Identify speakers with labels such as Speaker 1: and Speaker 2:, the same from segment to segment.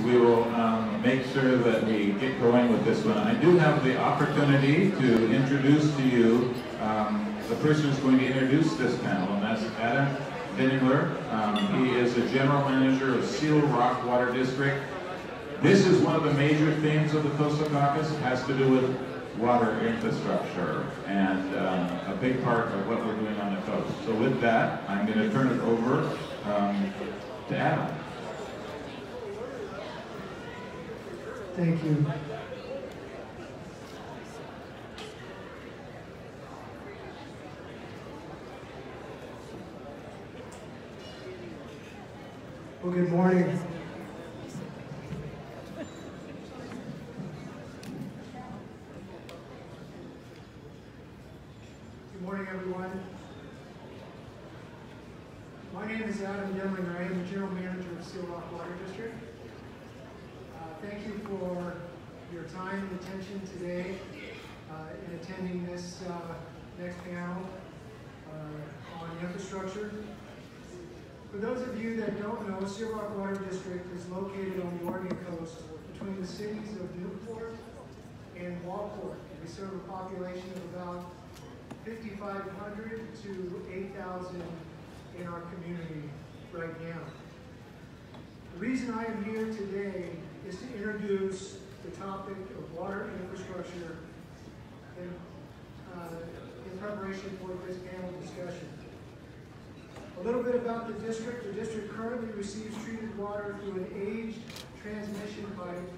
Speaker 1: we will make sure that we get going with this one. I do have the opportunity to introduce to you the person who's going to introduce this panel, and that's Adam Vinnigler. He is the General Manager of Seal Rock Water District. This is one of the major themes of the Coastal Caucus. It has to do with water infrastructure and a big part of what we're doing on the coast. So with that, I'm going to turn it over to Adam.
Speaker 2: Thank you. Well, good morning. Good morning, everyone. My name is Adam Vinnigler. I am the General Manager of Seal Rock Water District. Thank you for your time and attention today in attending this next panel on infrastructure. For those of you that don't know, Seal Rock Water District is located on the Oregon coast between the cities of Newport and Walport. We serve a population of about 5,500 to 8,000 in our community right now. The reason I am here today is to introduce the topic of water infrastructure in preparation for this panel discussion. A little bit about the district. The district currently receives treated water through an aged transmission pipe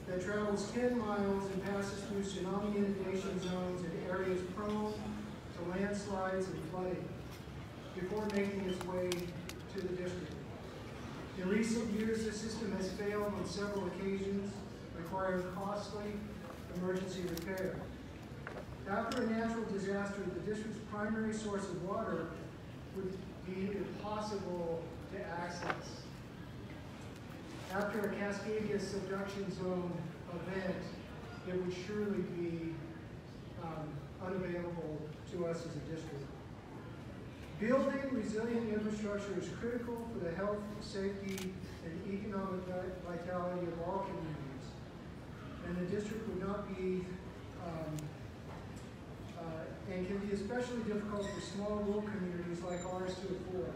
Speaker 2: that travels 10 miles and passes through tsunami inundation zones in areas prone to landslides and flooding before making its way to the district. In recent years, the system has failed on several occasions, requiring costly emergency repair. After a natural disaster, the district's primary source of water would be impossible to access. After a Cascadia subduction zone event, it would surely be unavailable to us as a district. Building resilient infrastructure is critical for the health, safety, and economic vitality of all communities. And the district would not be, and can be especially difficult for small rural communities like ours to afford.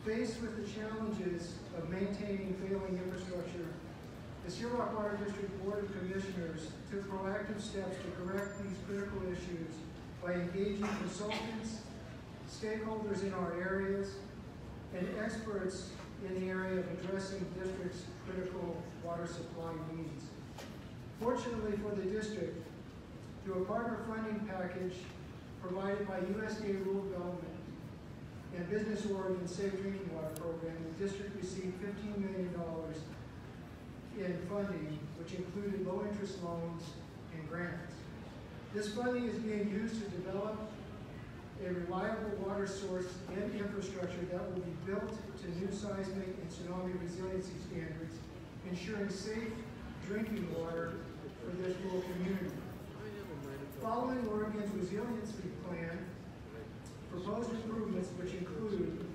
Speaker 2: Faced with the challenges of maintaining failing infrastructure, the Seal Rock Water District Board of Commissioners took proactive steps to correct these critical issues by engaging consultants, stakeholders in our areas, and experts in the area of addressing the district's critical water supply needs. Fortunately for the district, through a partner funding package provided by USDA Rural Development and Business Oregon's Safe Drinking Water Program, the district received $15 million in funding, which included low-interest loans and grants. This funding is being used to develop a reliable water source and infrastructure that will be built to new seismic and tsunami resiliency standards, ensuring safe drinking water for this rural community. Following Oregon's resiliency plan, proposed improvements, which include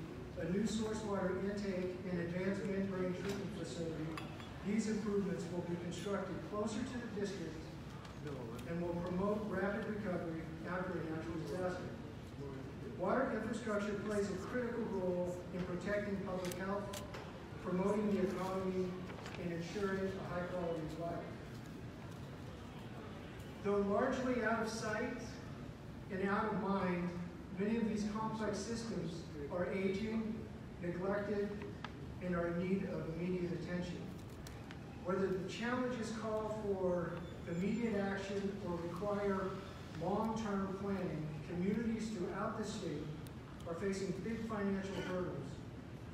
Speaker 2: a new source water intake and advanced membrane treatment facility, these improvements will be constructed closer to the district and will promote rapid recovery after a natural disaster. Water infrastructure plays a critical role in protecting public health, promoting the economy, and ensuring a high quality of life. Though largely out of sight and out of mind, many of these complex systems are aging, neglected, and are in need of immediate attention. Whether the challenges call for immediate action or require long-term planning, communities throughout the state are facing big financial hurdles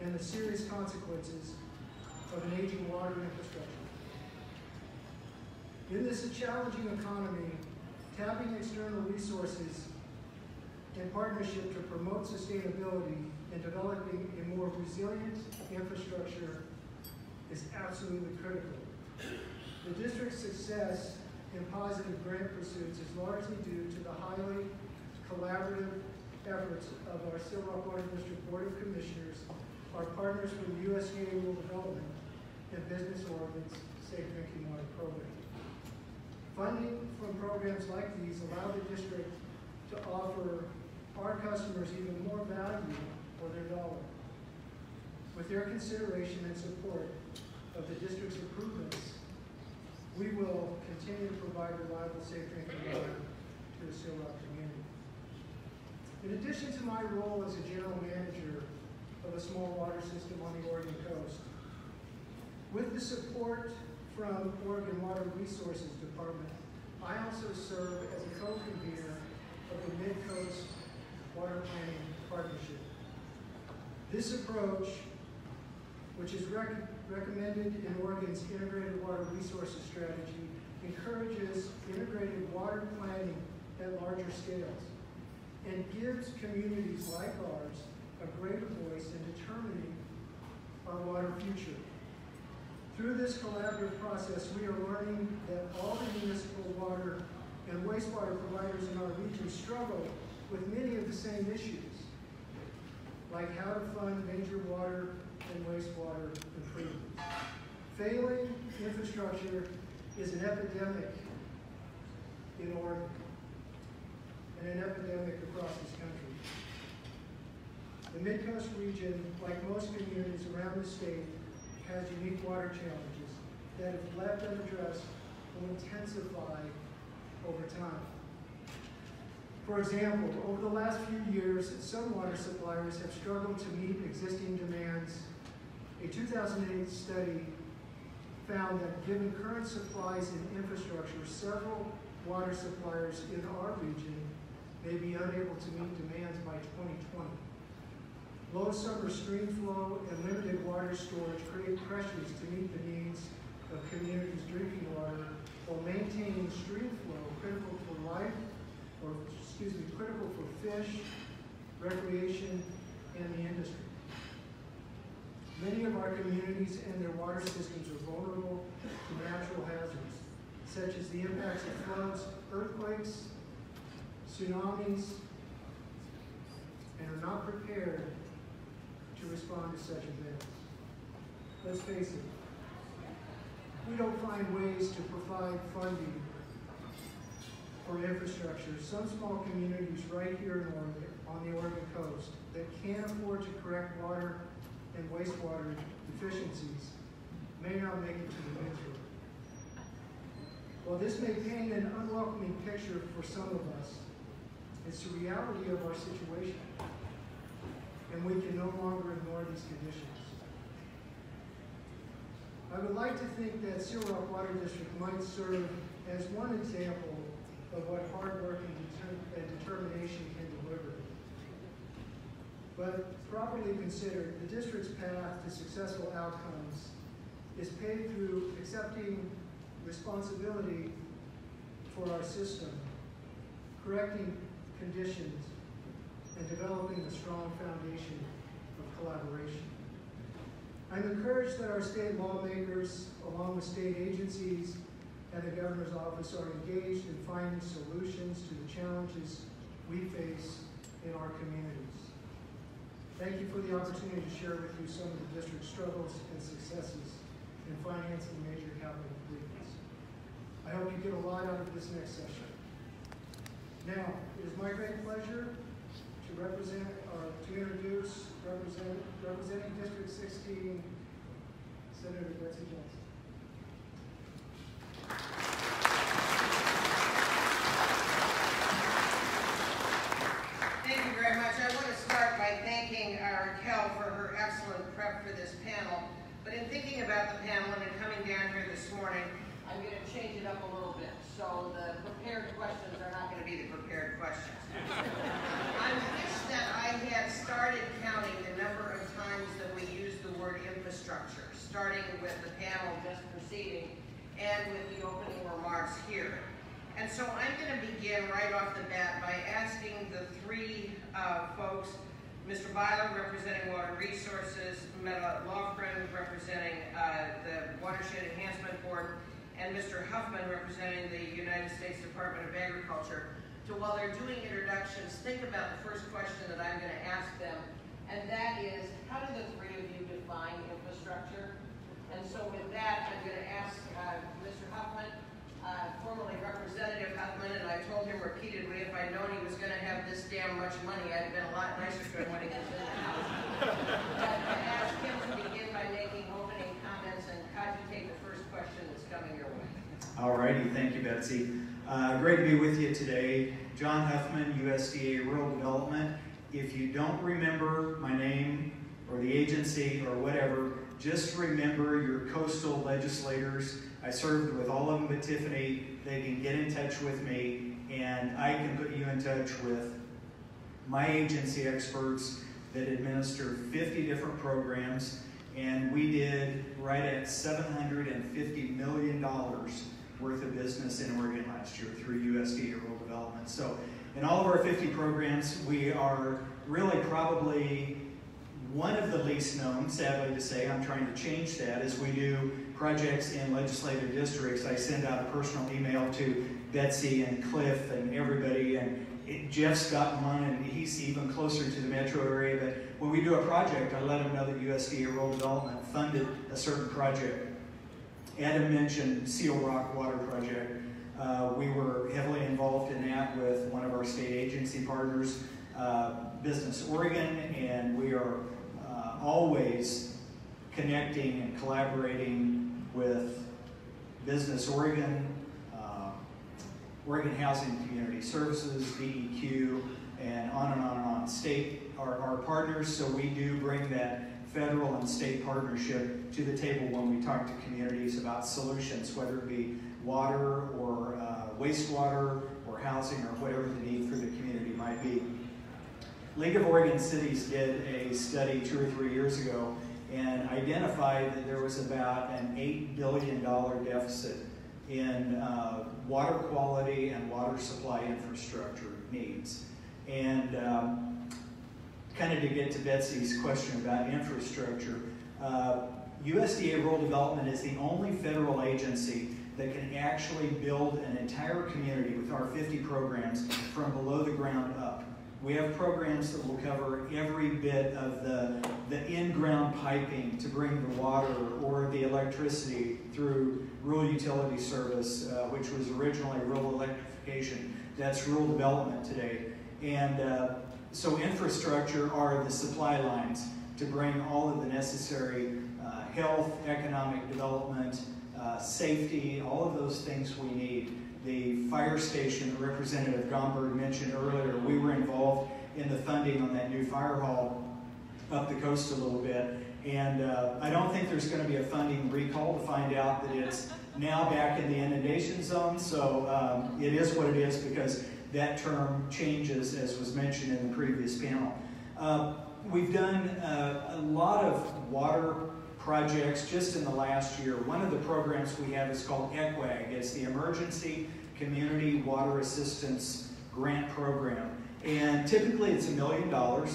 Speaker 2: and the serious consequences of an aging water infrastructure. In this challenging economy, tapping external resources in partnership to promote sustainability and developing a more resilient infrastructure is absolutely critical. The district's success in positive grant pursuits is largely due to the highly collaborative efforts of our Seal Rock Water District Board of Commissioners, our partners from USDA Rural Development, Business Oregon's Safe Drinking Water Program. Funding from programs like these allow the district to offer our customers even more value for their dollar. With their consideration and support of the district's improvements, we will continue to provide reliable, safe drinking water to the Seal Rock community. In addition to my role as a general manager of a small water system on the Oregon coast, with the support from Oregon Water Resources Department, I also serve as a co-convener of the Mid-Coast Water Planning Partnership. This approach, which is recommended in Oregon's Integrated Water Resources Strategy, encourages integrated water planning at larger scales and gives communities like ours a greater voice in determining our water future. Through this collaborative process, we are learning that all the municipal water and wastewater providers in our region struggle with many of the same issues, like how to fund major water and wastewater improvements. Failing infrastructure is an epidemic in Oregon and an epidemic across this country. The Mid-Coast region, like most communities around the state, has unique water challenges that, if left unaddressed, will intensify over time. For example, over the last few years, some water suppliers have struggled to meet existing demands. A 2008 study found that given current supplies and infrastructure, several water suppliers in our region may be unable to meet demands by 2020. Low summer stream flow and limited water storage create pressures to meet the needs of communities' drinking water while maintaining stream flow critical for life, critical for fish, recreation, and the industry. Many of our communities and their water systems are vulnerable to natural hazards, such as the impacts of floods, earthquakes, tsunamis, and are not prepared to respond to such events. Let's face it, we don't find ways to provide funding for infrastructure. Some small communities right here in Oregon, on the Oregon coast, that can't afford to correct water and wastewater deficiencies may not make it to the newsroom. While this may paint an unwelcoming picture for some of us, it's the reality of our situation, and we can no longer ignore these conditions. I would like to think that Seal Rock Water District might serve as one example of what hard work and determination can deliver. But properly considered, the district's path to successful outcomes is paved through accepting responsibility for our system, correcting conditions, and developing a strong foundation of collaboration. I'm encouraged that our state lawmakers, along with state agencies and the governor's office, are engaged in finding solutions to the challenges we face in our communities. Thank you for the opportunity to share with you some of the district's struggles and successes in financing major capital improvements. I hope you get a lot out of this next session. Now, it is my great pleasure to introduce representing District 16, Senator Betsy Johnson.
Speaker 3: Thank you very much. I want to start by thanking Raquel for her excellent prep for this panel. But in thinking about the panel and in coming down here this morning, I'm going to change it up a little bit. So the prepared questions are not going to be the prepared questions. I wish that I had started counting the number of times that we used the word infrastructure, starting with the panel just preceding and with the opening remarks here. And so I'm going to begin right off the bat by asking the three folks, Mr. Byler representing Water Resources, Meta Lofgren representing the Watershed Enhancement Board, and Mr. Huffman representing the United States Department of Agriculture, to, while they're doing introductions, think about the first question that I'm going to ask them, and that is, how do the three of you define infrastructure? And so with that, I'd known he was going to have this damn much money, I'd have been a lot nicer to him when he gets in the house. But I ask him to begin by making opening comments, and Kaji, take the first question that's coming your way.
Speaker 4: All righty, thank you, Betsy. Great to be with you today. John Huffman, USDA Rural Development. If you don't remember my name or the agency or whatever, just remember your coastal legislators. I served with all of them but Tiffany. They can get in touch with me, and I can put you in touch with my agency experts that administer 50 different programs, and we did right at $750 million worth of business in Oregon last year through USDA Rural Development. So in all of our 50 programs, we are really probably one of the least known, sadly to say. I'm trying to change that. As we do projects in legislative districts, I send out a personal email to Betsy and Cliff and everybody, and Jeff's got one, and he's even closer to the metro area. But when we do a project, I let them know that USDA Rural Development funded a certain project. Adam mentioned Seal Rock Water Project. We were heavily involved in that with one of our state agency partners, Business Oregon, and we are always connecting and collaborating with Business Oregon, Oregon Housing and Community Services, DEQ, and on and on and on. State are our partners, so we do bring that federal and state partnership to the table when we talk to communities about solutions, whether it be water or wastewater or housing or whatever the need for the community might be. League of Oregon Cities did a study 2 or 3 years ago and identified that there was about an $8 billion deficit in water quality and water supply infrastructure needs. And kind of to get to Betsy's question about infrastructure, USDA Rural Development is the only federal agency that can actually build an entire community with our 50 programs from below the ground up. We have programs that will cover every bit of the in-ground piping to bring the water or the electricity through rural utility service, which was originally rural electrification. That's rural development today. And so infrastructure are the supply lines to bring all of the necessary health, economic development, safety, all of those things we need. The fire station that Representative Gomberg mentioned earlier, we were involved in the funding on that new fire hall up the coast a little bit. And I don't think there's going to be a funding recall to find out that it's now back in the inundation zone. So it is what it is because that term changes, as was mentioned in the previous panel. We've done a lot of water projects just in the last year. One of the programs we have is called ECWAG. It's the Emergency Community Water Assistance Grant Program. And typically it's $1 million.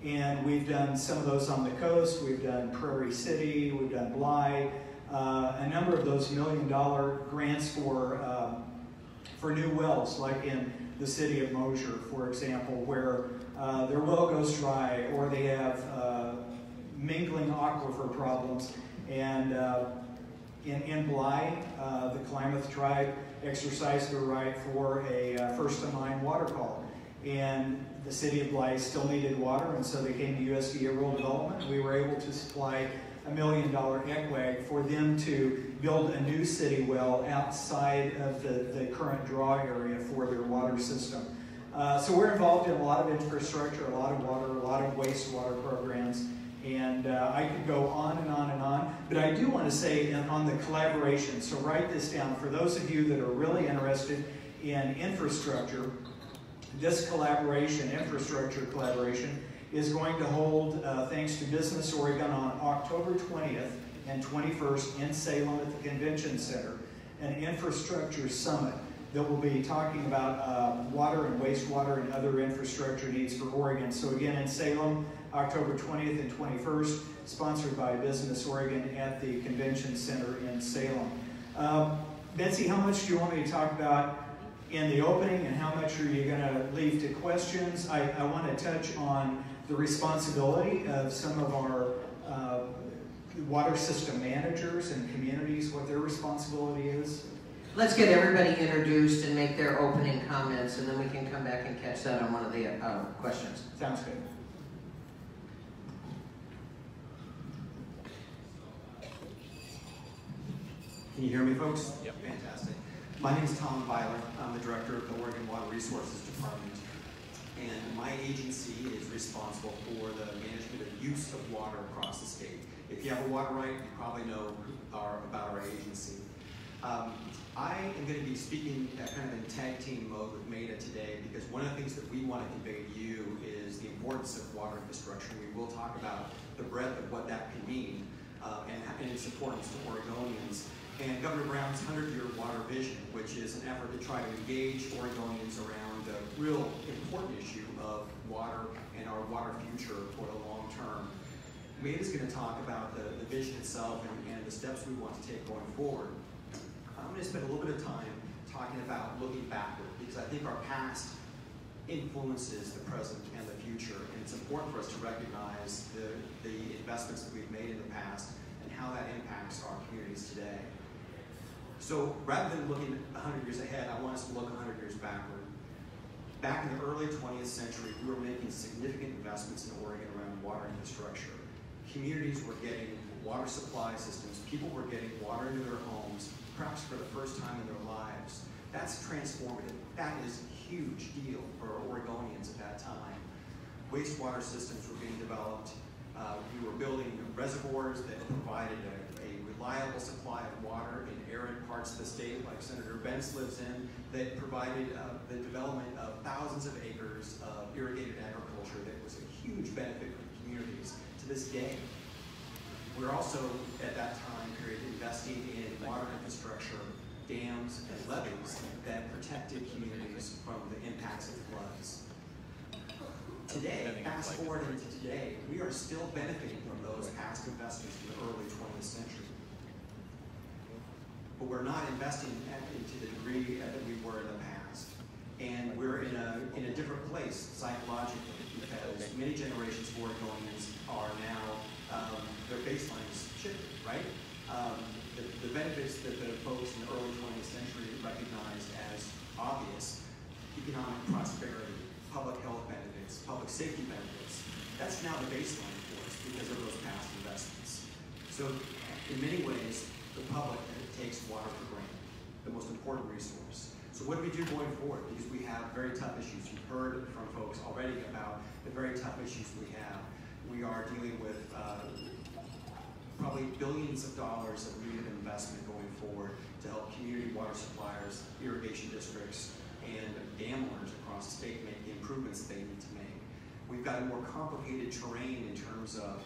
Speaker 4: And we've done some of those on the coast. We've done Prairie City. We've done Bly. A number of those $1 million grants for new wells, like in the city of Mosier, for example, where their well goes dry or they have mingling aquifer problems. And in Bly, the Klamath tribe exercised their right for a first-in-line water call. And the city of Bly still needed water, and so they came to USDA Rural Development. We were able to supply $1 million ECWAG for them to build a new city well outside of the current draw area for their water system. So we're involved in a lot of infrastructure, a lot of water, a lot of wastewater programs. And I could go on and on and on, but I do want to say on the collaboration, so write this down. For those of you that are really interested in infrastructure, this collaboration, infrastructure collaboration, is going to hold, thanks to Business Oregon, on October 20th and 21st in Salem at the Convention Center, an infrastructure summit that will be talking about water and wastewater and other infrastructure needs for Oregon. So again, in Salem, October 20th and 21st, sponsored by Business Oregon at the Convention Center in Salem. Betsy, how much do you want me to talk about in the opening, and how much are you going to leave to questions? I want to touch on the responsibility of some of our water system managers and communities, what their responsibility is.
Speaker 3: Let's get everybody introduced and make their opening comments, and then we can come back and catch that on one of the questions.
Speaker 4: Sounds good.
Speaker 5: Can you hear me, folks? Yep. Fantastic. My name is Tom Byler. I'm the director of the Oregon Water Resources Department. And my agency is responsible for the management of use of water across the state. If you have a water right, you probably know about our agency. I am going to be speaking kind of in tag team mode with Maida today because one of the things that we want to convey to you is the importance of water infrastructure. We will talk about the breadth of what that can mean and its importance to Oregonians. And Governor Brown's 100-year water vision, which is an effort to try to engage Oregonians around the real important issue of water and our water future for the long term. Maida's going to talk about the vision itself and the steps we want to take going forward. I'm going to spend a little bit of time talking about looking backward because I think our past influences the present and the future, and it's important for us to recognize the investments that we've made in the past and how that impacts our communities today. So rather than looking 100 years ahead, I want us to look 100 years backward. Back in the early 20th century, we were making significant investments in Oregon around water infrastructure. Communities were getting water supply systems. People were getting water into their homes, perhaps for the first time in their lives. That's transformative. That is a huge deal for Oregonians at that time. Wastewater systems were being developed. We were building reservoirs that provided a reliable supply of water in arid parts of the state, like Senator Bentz lives in, that provided the development of thousands of acres of irrigated agriculture that was a huge benefit for communities to this day. We're also, at that time period, investing in water infrastructure, dams, and levees that protected communities from the impacts of floods. Today, fast forward into today, we are still benefiting from those past investments in the early 20th century. But we're not investing to the degree that we were in the past. And we're in a different place psychologically because many generations of Oregonians are now, their baselines shifted, right? The benefits that the folks in the early 20th century recognized as obvious, economic prosperity, public health benefits, public safety benefits, that's now the baseline for us because of those past investments. So in many ways, the public takes water for granted, the most important resource. So what do we do going forward? Because we have very tough issues. You've heard from folks already about the very tough issues we have. We are dealing with probably billions of dollars of needed investment going forward to help community water suppliers, irrigation districts, and dam owners across the state make the improvements they need to make. We've got a more complicated terrain in terms of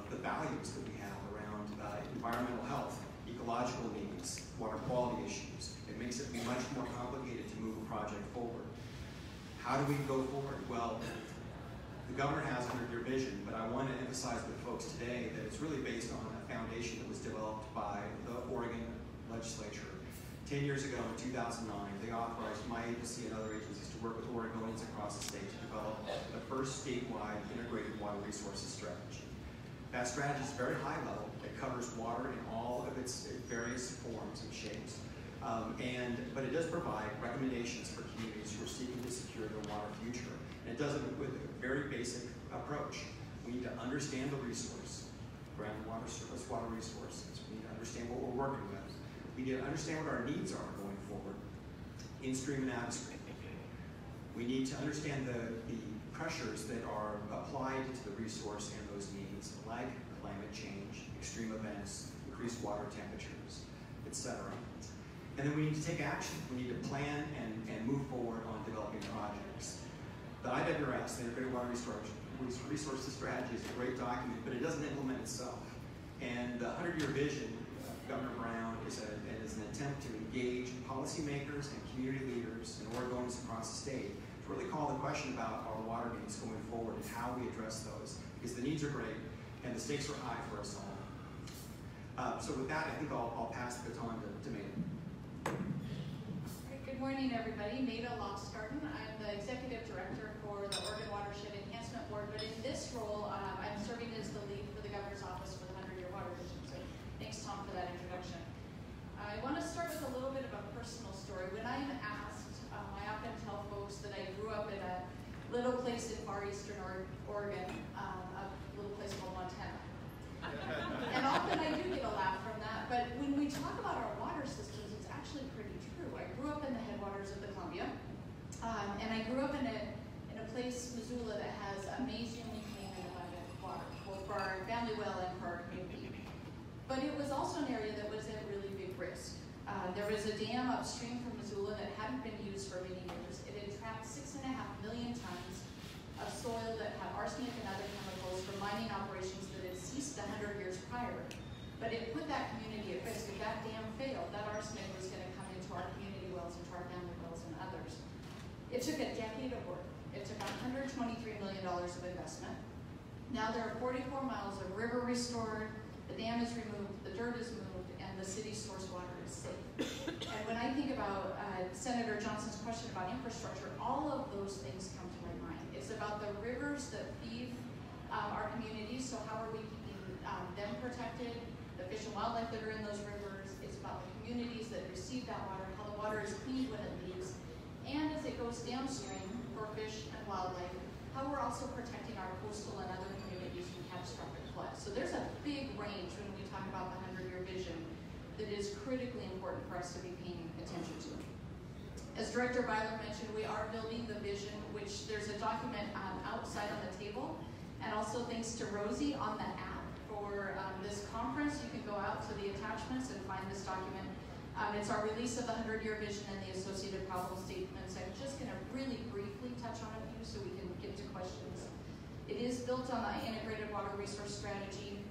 Speaker 5: the values that we have around environmental health, ecological needs, water quality issues. It makes it much more complicated to move a project forward. How do we go forward? Well, the governor has a 100-year vision, but I want to emphasize with folks today that it's really based on a foundation that was developed by the Oregon legislature. 10 years ago, in 2009, they authorized my agency and other agencies to work with Oregonians across the state to develop the first statewide integrated water resources strategy. That strategy is very high level. It covers water in all of its various forms and shapes. But it does provide recommendations for communities who are seeking to secure their water future. And it does it with a very basic approach. We need to understand the resource, groundwater surface water resources. We need to understand what we're working with. We need to understand what our needs are going forward, in-stream and out-stream. We need to understand the pressures that are applied to the resource and those needs, like climate change, extreme events, increased water temperatures, etc. And then we need to take action. We need to plan and move forward on developing projects. The IWRS, the Integrated Water Resources Strategy, is a great document, but it doesn't implement itself. And the 100-year vision of Governor Brown is an attempt to engage policymakers and community leaders and Oregonians across the state to really call the question about our water needs going forward and how we address those, because the needs are great and the stakes are high for us all. So with that, I think I'll pass the baton to Maida.
Speaker 6: Good morning, everybody. Maida Loxgarten. I'm the Executive Director for the Oregon Watershed Enhancement Board, but in this role, I'm serving as the lead for the Governor's Office for the 100-Year Water Vision. So thanks, Tom, for that introduction. I want to start with a little bit of a There was a dam upstream from Missoula that hadn't been used for many years. It had trapped 6.5 million tons of soil that had arsenic and other chemicals from mining operations that had ceased 100 years prior. But it put that community at risk. If that dam failed, that arsenic was going to come into our community wells, into our family wells, and others. It took a decade of work. It took $123 million of investment. Now there are 44 miles of river restored, the dam is removed, the dirt is moved, and the city's source water is safe. And when I think about Senator Johnson's question about infrastructure, all of those things come to my mind. It's about the rivers that feed our communities, so how are we keeping them protected, the fish and wildlife that are in those rivers. It's about the communities that receive that water, how the water is cleaned when it leaves, and as it goes downstream for fish and wildlife, how we're also protecting our coastal and other communities from catastrophic floods. So there's a big range when we talk about the 100-year vision that is critically important for us to be paying attention to. As Director Byler mentioned, we are building the vision, which there's a document outside on the table, and also thanks to Rosie on the app for this conference. You can go out to the attachments and find this document. It's our release of the 100-year vision and the associated problem statements. I'm just going to really briefly touch on a few so we can get to questions. It is built on the integrated water resource strategy.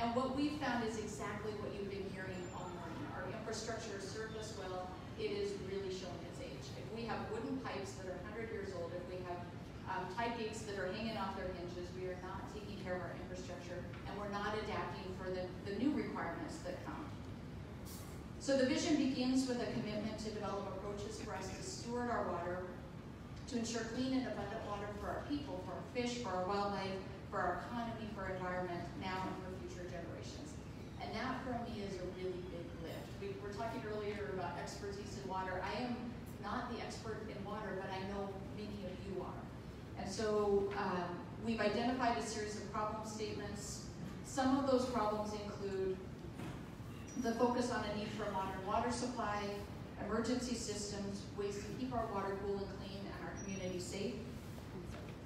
Speaker 6: And what we've found is exactly what you've been hearing all morning. Our infrastructure has served us well. It is really showing its age. If we have wooden pipes that are 100 years old, if we have tide gates that are hanging off their hinges, we are not taking care of our infrastructure, and we're not adapting for the new requirements that come. So the vision begins with a commitment to develop approaches for us to steward our water, to ensure clean and abundant water for our people, for our fish, for our wildlife, for our economy, for our environment, now and for future generations. And that for me is a really big lift. We were talking earlier about expertise in water. I am not the expert in water, but I know many of you are. And so we've identified a series of problem statements. Some of those problems include the focus on a need for a modern water supply, emergency systems, ways to keep our water cool and clean and our community safe.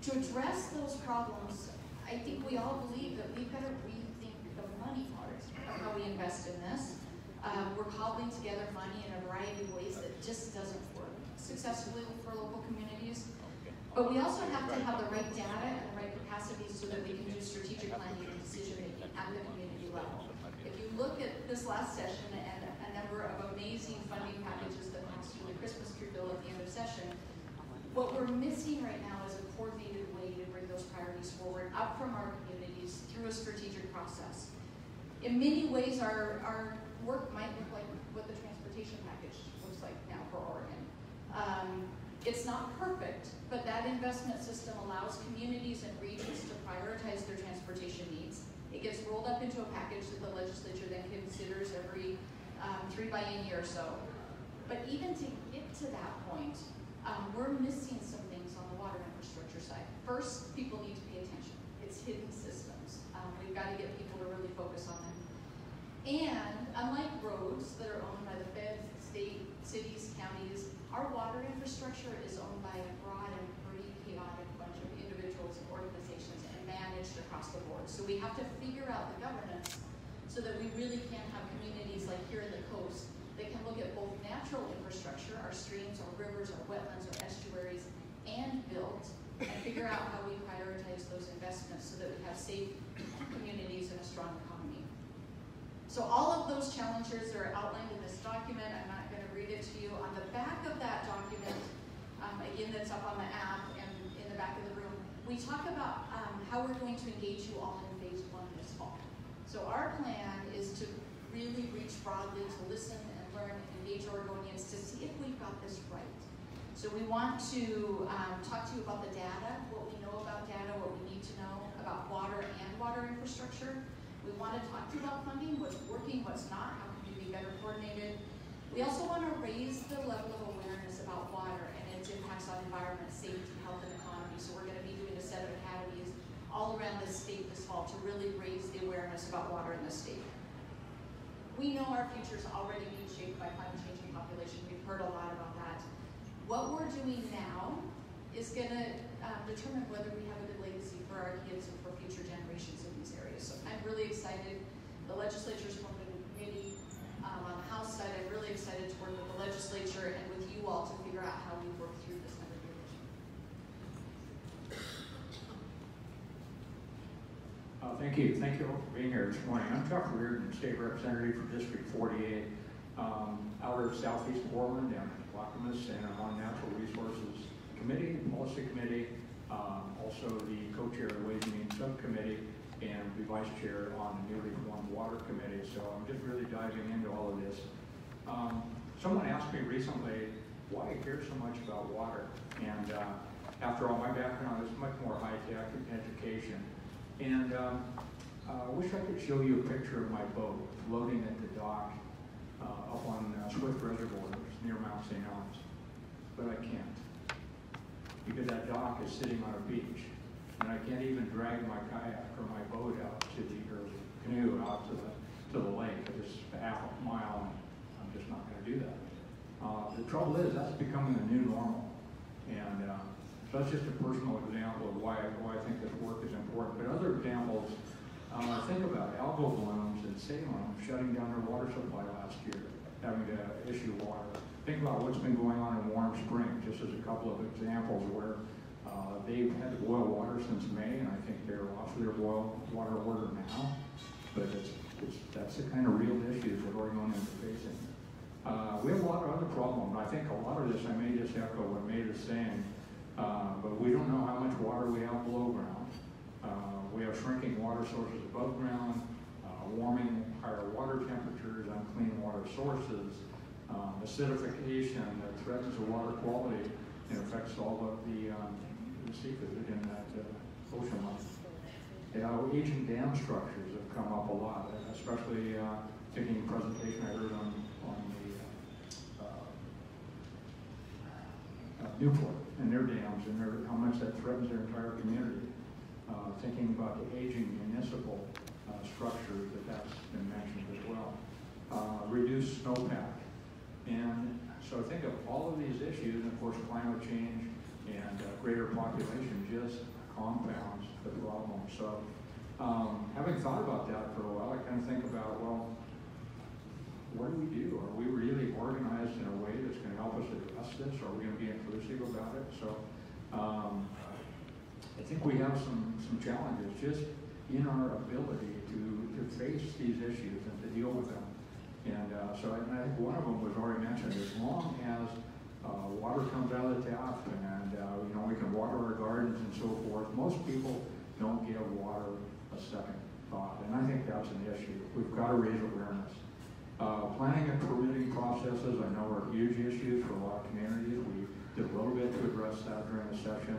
Speaker 6: To address those problems, I think we all believe that we've got to rethink the money part of how we invest in this. We're cobbling together money in a variety of ways that just doesn't work successfully for local communities. But we also have to have the right data and the right capacity so that we can do strategic planning and decision making at the community level. If you look at this last session and a number of amazing funding packages that passed through the Christmas tree bill at the end of session, what we're missing right now is a coordinated way to bring those priorities forward up from our communities through a strategic process. In many ways, our work might look like what the transportation package looks like now for Oregon. It's not perfect, but that investment system allows communities and regions to prioritize their transportation needs. It gets rolled up into a package that the legislature then considers every 3 biennia or so. But even to get to that point, we're missing some things on the water infrastructure side. First, people need to pay attention. It's hidden systems. We've got to get people to really focus on them. And unlike roads that are owned by the feds, state, cities, counties, our water infrastructure is owned by a broad and pretty chaotic bunch of individuals and organizations and managed across the board. So we have to figure out the governance so that we really can have communities like here in the coast that can look at both natural infrastructure, our streams, our rivers, our wetlands, our estuaries, and built, and figure out how we prioritize those investments so that we have safe communities and a strong economy. So all of those challenges are outlined in this document. I'm not going to read it to you. On the back of that document, again, that's up on the app and in the back of the room, we talk about how we're going to engage you all in phase 1 this fall. So our plan is to really reach broadly, to listen and learn and engage Oregonians to see if we've got this right. So we want to talk to you about the data, what we know about data, what we need to know about water and water infrastructure. We want to talk to you about funding, what's working, what's not, how can we be better coordinated. We also want to raise the level of awareness about water and its impacts on environment, safety, health, and economy. So we're going to be doing a set of academies all around the state this fall to really raise the awareness about water in the state. We know our future is already being shaped by climate change and population. We've heard a lot about that. What we're doing now is going to determine whether we have a good legacy for our kids and for future generations in these areas. So I'm really excited. The legislature's formed a committee on the House side. I'm really excited
Speaker 7: Thank you. Thank you all for being here this morning. I'm Chuck Reardon, State Representative for District 48, out of southeast Portland, down in Clackamas, and I'm on Natural Resources Committee, Policy Committee, also the co-chair of the Ways and Means Subcommittee, and the vice chair on the newly formed Water Committee. So I'm just really diving into all of this. Someone asked me recently why I care so much about water, and after all, my background is much more high-tech education. And I wish I could show you a picture of my boat floating at the dock up on Swift Reservoir near Mount St. Helens, but I can't, because that dock is sitting on a beach, and I can't even drag my kayak or my boat out to the canoe out to the lake. It's half a mile, and I'm just not going to do that. The trouble is that's becoming the new normal, and so that's just a personal example of why I think this work is important. But other examples, think about algal blooms in Salem shutting down their water supply last year, having to issue water. Think about what's been going on in Warm Spring, just as a couple of examples where they've had to boil water since May, and I think they're off their boil water order now. But that's the kind of real issues that Oregonians are facing. We have a lot of other problems. I think a lot of this, I may just echo what Maid is saying, but we don't know how much water we have below ground. We have shrinking water sources above ground, warming, higher water temperatures, unclean water sources, acidification that threatens the water quality and affects all of the seafood in that ocean life. Aging dam structures have come up a lot, especially taking a presentation I heard on the Newport and their dams and how much that threatens their entire community. Thinking about the aging municipal structures that's been mentioned as well. Reduced snowpack. And so think of all of these issues, and of course climate change and greater population just compounds the problem. So having thought about that for a while, I kind of think about, well, what do we do? Are we really organized in a way that's going to help us address this? Are we going to be inclusive about it? So I think we have some challenges just in our ability to face these issues and to deal with them. And so I think one of them was already mentioned. As long as water comes out of the tap and we can water our gardens and so forth, most people don't give water a second thought. And I think that's an issue. We've got to raise awareness. Planning and permitting processes, I know, are huge issues for a lot of communities. We did a little bit to address that during the session,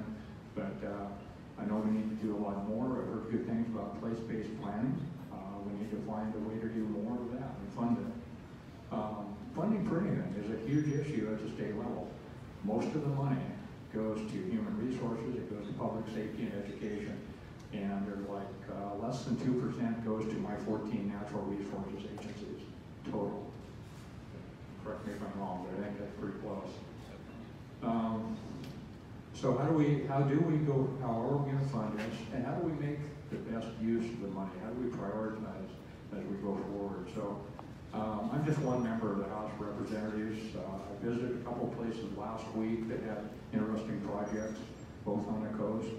Speaker 7: but I know we need to do a lot more. I've heard good things about place-based planning. We need to find a way to do more of that and fund it. Funding for anything is a huge issue at the state level. Most of the money goes to human resources, it goes to public safety and education, and there's like less than 2% goes to my 14 natural resources agencies total. Correct me if I'm wrong, but I think that's pretty close. So how are we going to fund this, and how do we make the best use of the money? How do we prioritize as we go forward? So I'm just one member of the House of Representatives. I visited a couple places last week that had interesting projects, both on the coast,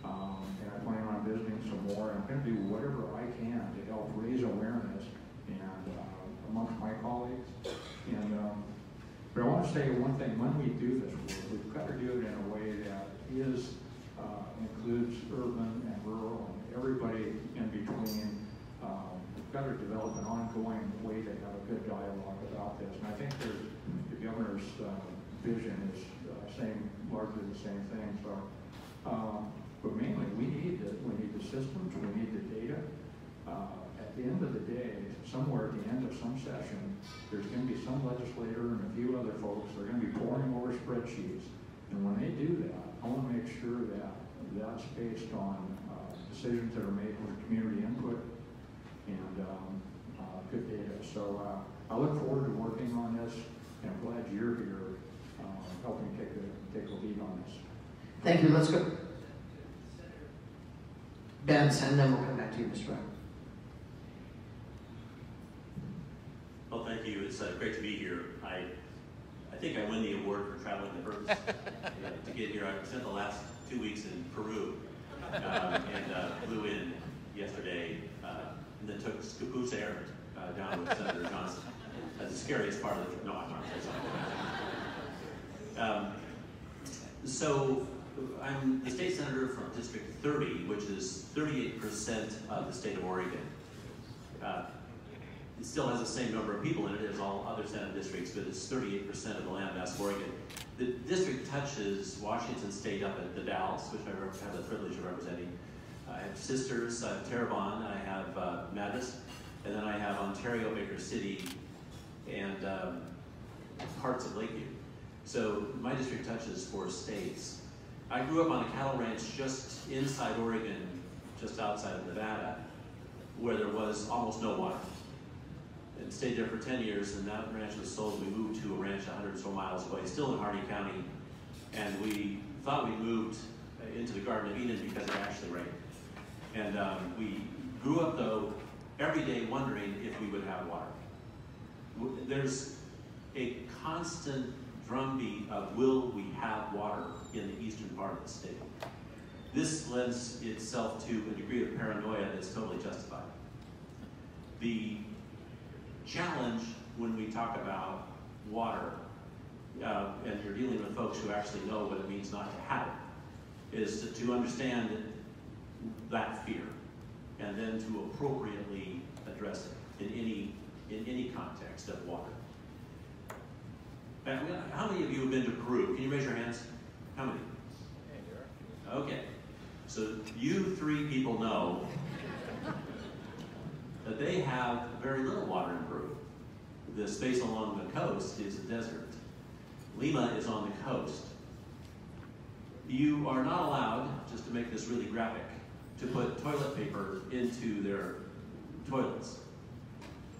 Speaker 7: and I plan on visiting some more. I'm going to do whatever I can to help raise awareness and amongst my colleagues. And but I want to say one thing: when we do this work, we've got to do it in a way that includes urban and rural and everybody in between. We've got to develop an ongoing way to have a good dialogue about this. And I think the governor's vision is saying largely the same thing. So, but mainly we need the systems, we need the data. At the end of the day, somewhere at the end of some session, there's going to be some legislator and a few other folks that are going to be poring over spreadsheets. And when they do that, I want to make sure that that's based on decisions that are made with community input and good data. So I look forward to working on this, and I'm glad you're here helping take a lead on this.
Speaker 8: Thank you. Let's go. Ben's, and then we'll come back to you, Mr. Brown.
Speaker 9: Well, thank you. It's great to be here. I think I win the award for traveling the furthest to get here. I spent the last 2 weeks in Peru and flew in yesterday, and then took Scapoo's errand down with Senator Johnson. That's the scariest part of the trip. No, I'm not saying something. So I'm the state senator from District 30, which is 38% of the state of Oregon. It still has the same number of people in it as all other Senate districts, but it's 38% of the landmass of Oregon. The district touches Washington State up at the Dalles, which I have the privilege of representing. I have sisters, I have Terrebonne, I have Madras, and then I have Ontario, Baker City, and parts of Lakeview. So my district touches 4 states. I grew up on a cattle ranch just inside Oregon, just outside of Nevada, where there was almost no water. And stayed there for 10 years, and that ranch was sold. We moved to a ranch 100 or so miles away, still in Hardy County, and we thought we moved into the Garden of Eden because it actually rained. And we grew up, though, every day wondering if we would have water. There's a constant drumbeat of will we have water in the eastern part of the state. This lends itself to a degree of paranoia that's totally justified. The challenge when we talk about water, and you're dealing with folks who actually know what it means not to have it, is to understand that fear and then to appropriately address it in any context of water. And how many of you have been to Peru? Can you raise your hands? How many? Okay. So you 3 people know that they have very little water in Peru. The space along the coast is a desert. Lima is on the coast. You are not allowed, just to make this really graphic, to put toilet paper into their toilets.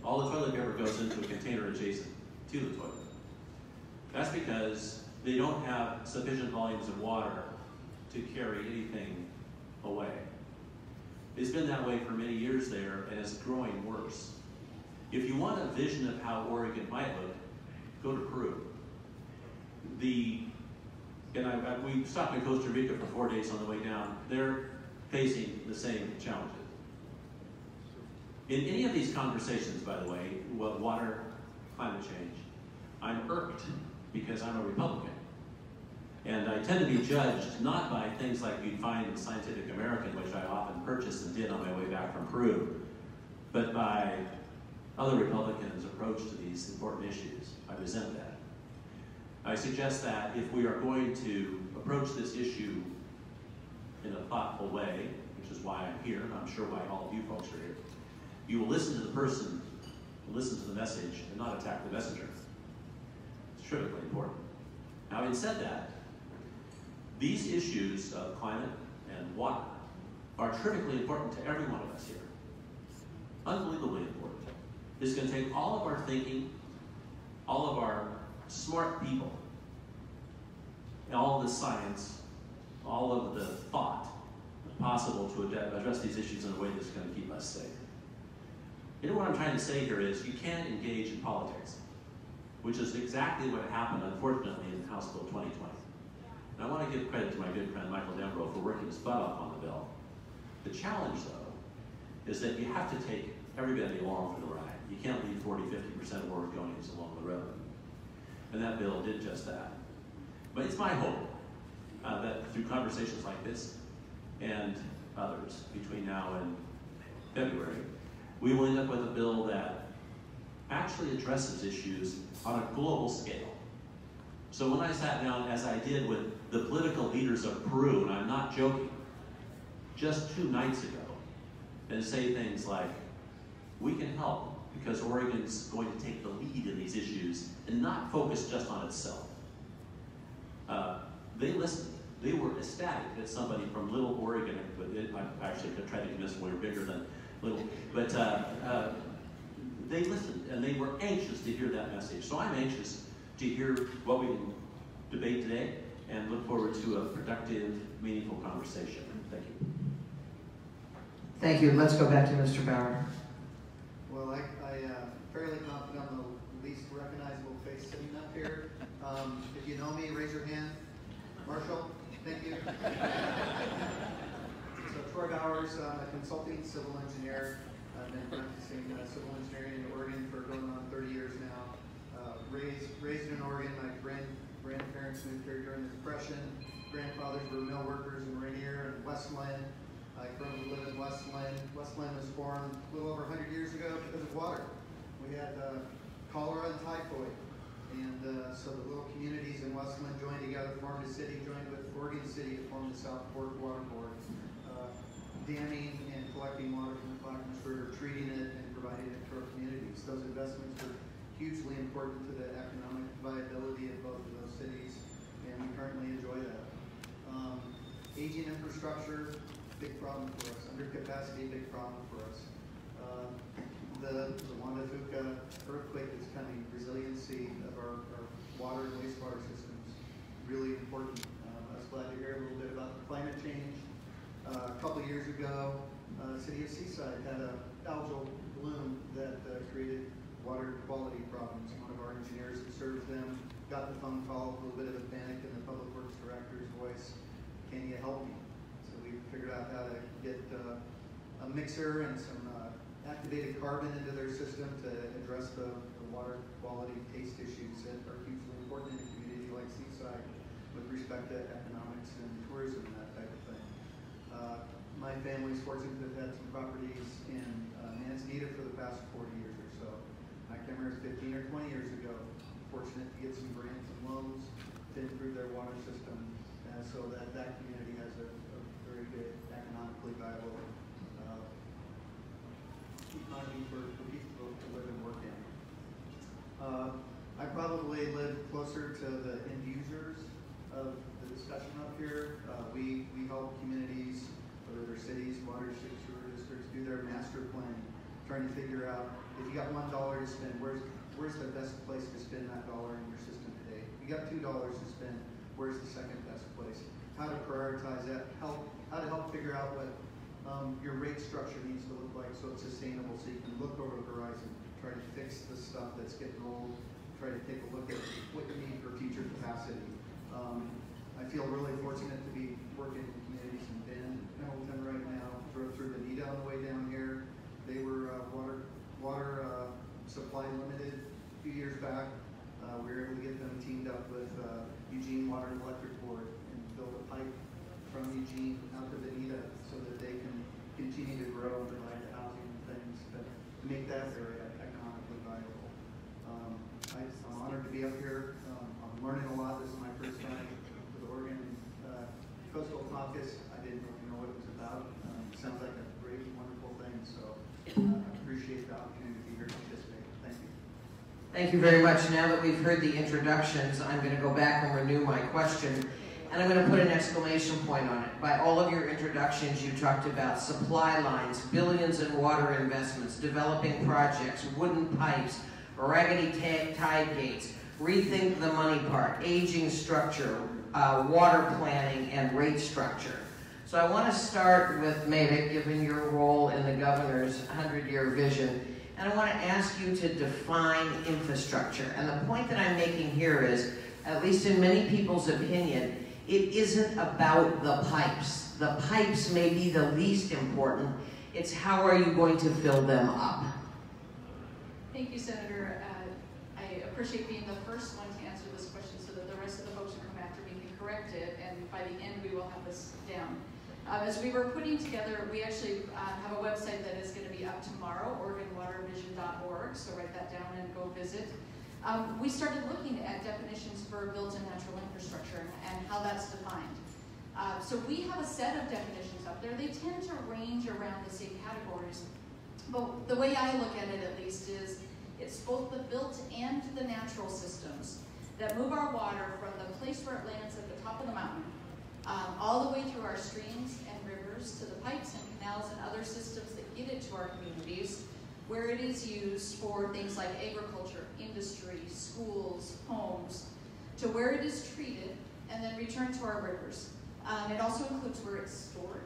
Speaker 9: All the toilet paper goes into a container adjacent to the toilet. That's because they don't have sufficient volumes of water to carry anything away. It's been that way for many years there, and it's growing worse. If you want a vision of how Oregon might look, go to Peru. We stopped in Costa Rica for 4 days on the way down. They're facing the same challenges. In any of these conversations, by the way, water, climate change, I'm irked because I'm a Republican. And I tend to be judged not by things like you'd find in Scientific American, which I often purchased and did on my way back from Peru, but by other Republicans' approach to these important issues. I resent that. I suggest that if we are going to approach this issue in a thoughtful way, which is why I'm here, and I'm sure why all of you folks are here, you will listen to the person, listen to the message, and not attack the messenger. It's critically important. Now, having said that, these issues of climate and water are critically important to every one of us here. Unbelievably important. It's going to take all of our thinking, all of our smart people, all of the science, all of the thought possible to address these issues in a way that's going to keep us safe. You know what I'm trying to say here is you can't engage in politics, which is exactly what happened, unfortunately, in House Bill 2020. And I want to give credit to my good friend Michael Dembro for working his butt off on the bill. The challenge, though, is that you have to take everybody along for the ride. You can't leave 40, 50% of Oregonians along the road. And that bill did just that. But it's my hope that through conversations like this and others between now and February, we will end up with a bill that actually addresses issues on a global scale. So when I sat down, as I did with the political leaders of Peru, and I'm not joking, just 2 nights ago, and say things like, we can help because Oregon's going to take the lead in these issues and not focus just on itself. They listened. They were ecstatic that somebody from Little Oregon, I actually tried to convince them we were bigger than Little, but they listened and they were anxious to hear that message. So I'm anxious to hear what we can debate today and look forward to a productive, meaningful conversation. Thank you.
Speaker 8: Thank you. Let's go back to Mr. Bauer.
Speaker 10: Well, I'm fairly confident I'm the least recognizable face sitting up here. If you know me, raise your hand. Marshall, thank you. So short hours. I'm a consulting civil engineer. I've been practicing civil engineering in Oregon for going on 30 years now. Raised in Oregon. My grandparents moved here during the Depression. Grandfathers were mill workers in Rainier and Westland. I currently live in Westland. Westland was formed a little over 100 years ago because of water. We had cholera and typhoid. And so the little communities in Westland joined together, formed a city, joined with Oregon City to form the South Fork Water Board. Damming and collecting water from the Clackamas River, treating it and providing it to our communities. Those investments are hugely important to the economic viability of both of those cities, and we currently enjoy that. Aging infrastructure, big problem for us. Undercapacity, big problem for us. The Wanda Fuca earthquake that's coming, resiliency of our water and wastewater systems, really important. I was glad to hear a little bit about climate change. A couple of years ago, the city of Seaside had an algal bloom that created water quality problems. One of our engineers that serves them got the phone call, a little bit of a panic in the public works director's voice, "Can you help me?" So we figured out how to get a mixer and some activated carbon into their system to address the water quality taste issues that are hugely important in a community like Seaside with respect to economics and tourism and that type of thing. My family's fortunate to have had some properties in Manzanita for the past 40 years or so. I came here 15 or 20 years ago, fortunate to get some grants and loans to improve their water system, so that community has a very good economically viable economy for people to live and work in. I probably live closer to the end users of the discussion up here. We help communities, whether they're cities, water districts, sewer districts, do their master planning, trying to figure out if you got $1 to spend, where's the best place to spend that dollar in your system today? If you got $2 to spend, where's the second best place? How to prioritize that, how to help figure out what your rate structure needs to look like so it's sustainable, so you can look over the horizon, try to fix the stuff that's getting old, try to take a look at what you need for future capacity. I feel really fortunate to be working in communities in Bend, Pendleton right now. Drove through Bonita on the way down here. They were water supply limited a few years back. We were able to get them teamed up with Eugene Water and Electric Board and build a pipe from Eugene out to Bonita so that they can continue to grow and provide the housing and things that make that area economically viable. I'm honored to be up here. I'm learning a lot. This is my first time to the Oregon Coastal Caucus. I didn't really know what it was about. It sounds like a great, wonderful thing. So I appreciate the opportunity to be here to participate. Thank you.
Speaker 8: Thank you very much. Now that we've heard the introductions, I'm going to go back and renew my question. And I'm going to put an exclamation point on it. By all of your introductions, you talked about supply lines, billions in water investments, developing projects, wooden pipes, raggedy tide gates, rethink the money part, aging structure, water planning, and rate structure. So I want to start with Mavic, given your role in the governor's 100-year vision. And I want to ask you to define infrastructure. And the point that I'm making here is, at least in many people's opinion, it isn't about the pipes. The pipes may be the least important. It's how are you going to fill them up?
Speaker 6: Thank you, Senator. I appreciate being the first one to answer this question so that the rest of the folks who come after me can correct it, and by the end we will have this down. As we were putting together, we actually have a website that is going to be up tomorrow, OregonWaterVision.org, so write that down and go visit. We started looking at definitions for built and natural infrastructure and how that's defined. So we have a set of definitions up there. They tend to range around the same categories. But the way I look at it, at least, is it's both the built and the natural systems that move our water from the place where it lands at the top of the mountain, all the way through our streams and rivers to the pipes and canals and other systems that get it to our communities, where it is used for things like agriculture, industry, schools, homes, to where it is treated and then returned to our rivers. It also includes where it's stored,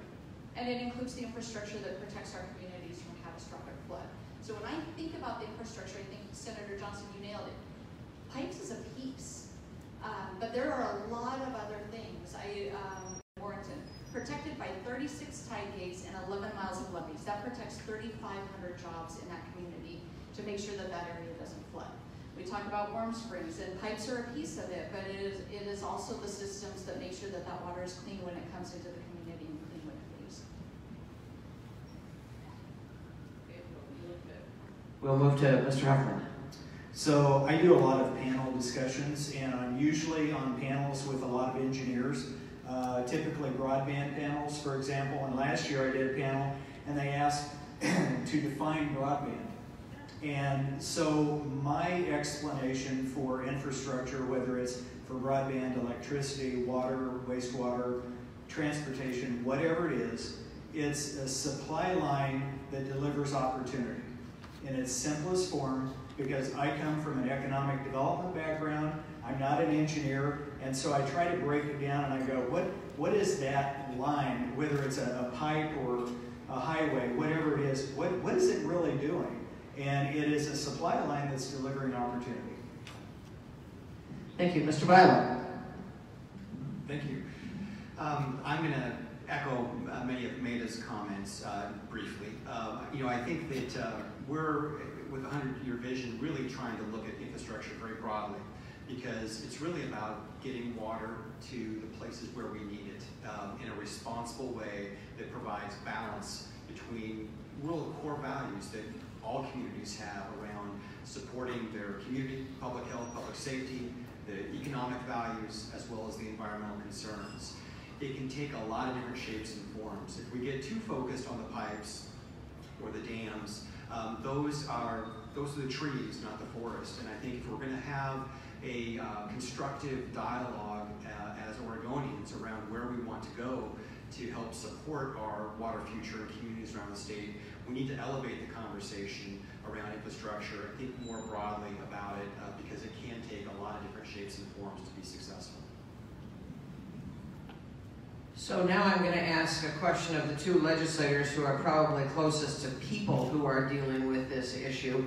Speaker 6: and it includes the infrastructure that protects our communities from catastrophic flood. So when I think about the infrastructure, I think, Senator Johnson, you nailed it. Pipes is a piece, but there are a lot of other things. Warrenton, protected by 36 tide gates That protects 3,500 jobs in that community to make sure that that area doesn't flood. We talk about warm springs, and pipes are a piece of it, but it is also the systems that make sure that that water is clean when it comes into the community and clean when it leaves.
Speaker 8: We'll move to Mr. Huffman.
Speaker 4: So I do a lot of panel discussions, and I'm usually on panels with a lot of engineers, typically broadband panels, for example. And last year I did a panel, and they asked to define broadband. And so my explanation for infrastructure, whether it's for broadband, electricity, water, wastewater, transportation, whatever it is, it's a supply line that delivers opportunity in its simplest form, because I come from an economic development background. I'm not an engineer, and so I try to break it down and I go, what is that line, whether it's a pipe or a highway, whatever it is, what is it really doing? And it is a supply line that's delivering opportunity.
Speaker 8: Thank you. Mr. Byler.
Speaker 5: Thank you. I'm going to echo many of Maida's comments briefly. I think that we're, with a 100-year vision, really trying to look at infrastructure very broadly, because it's really about getting water to the places where we need it in a responsible way that provides balance between real core values that all communities have around supporting their community, public health, public safety, the economic values, as well as the environmental concerns. It can take a lot of different shapes and forms. If we get too focused on the pipes or the dams, those are the trees, not the forest. And I think if we're going to have a constructive dialogue as Oregonians around where we want to go to help support our water future in communities around the state, we need to elevate the conversation around infrastructure and think more broadly about it, because it can take a lot of different shapes and forms to be successful.
Speaker 8: So now I'm going to ask a question of the two legislators who are probably closest to people who are dealing with this issue.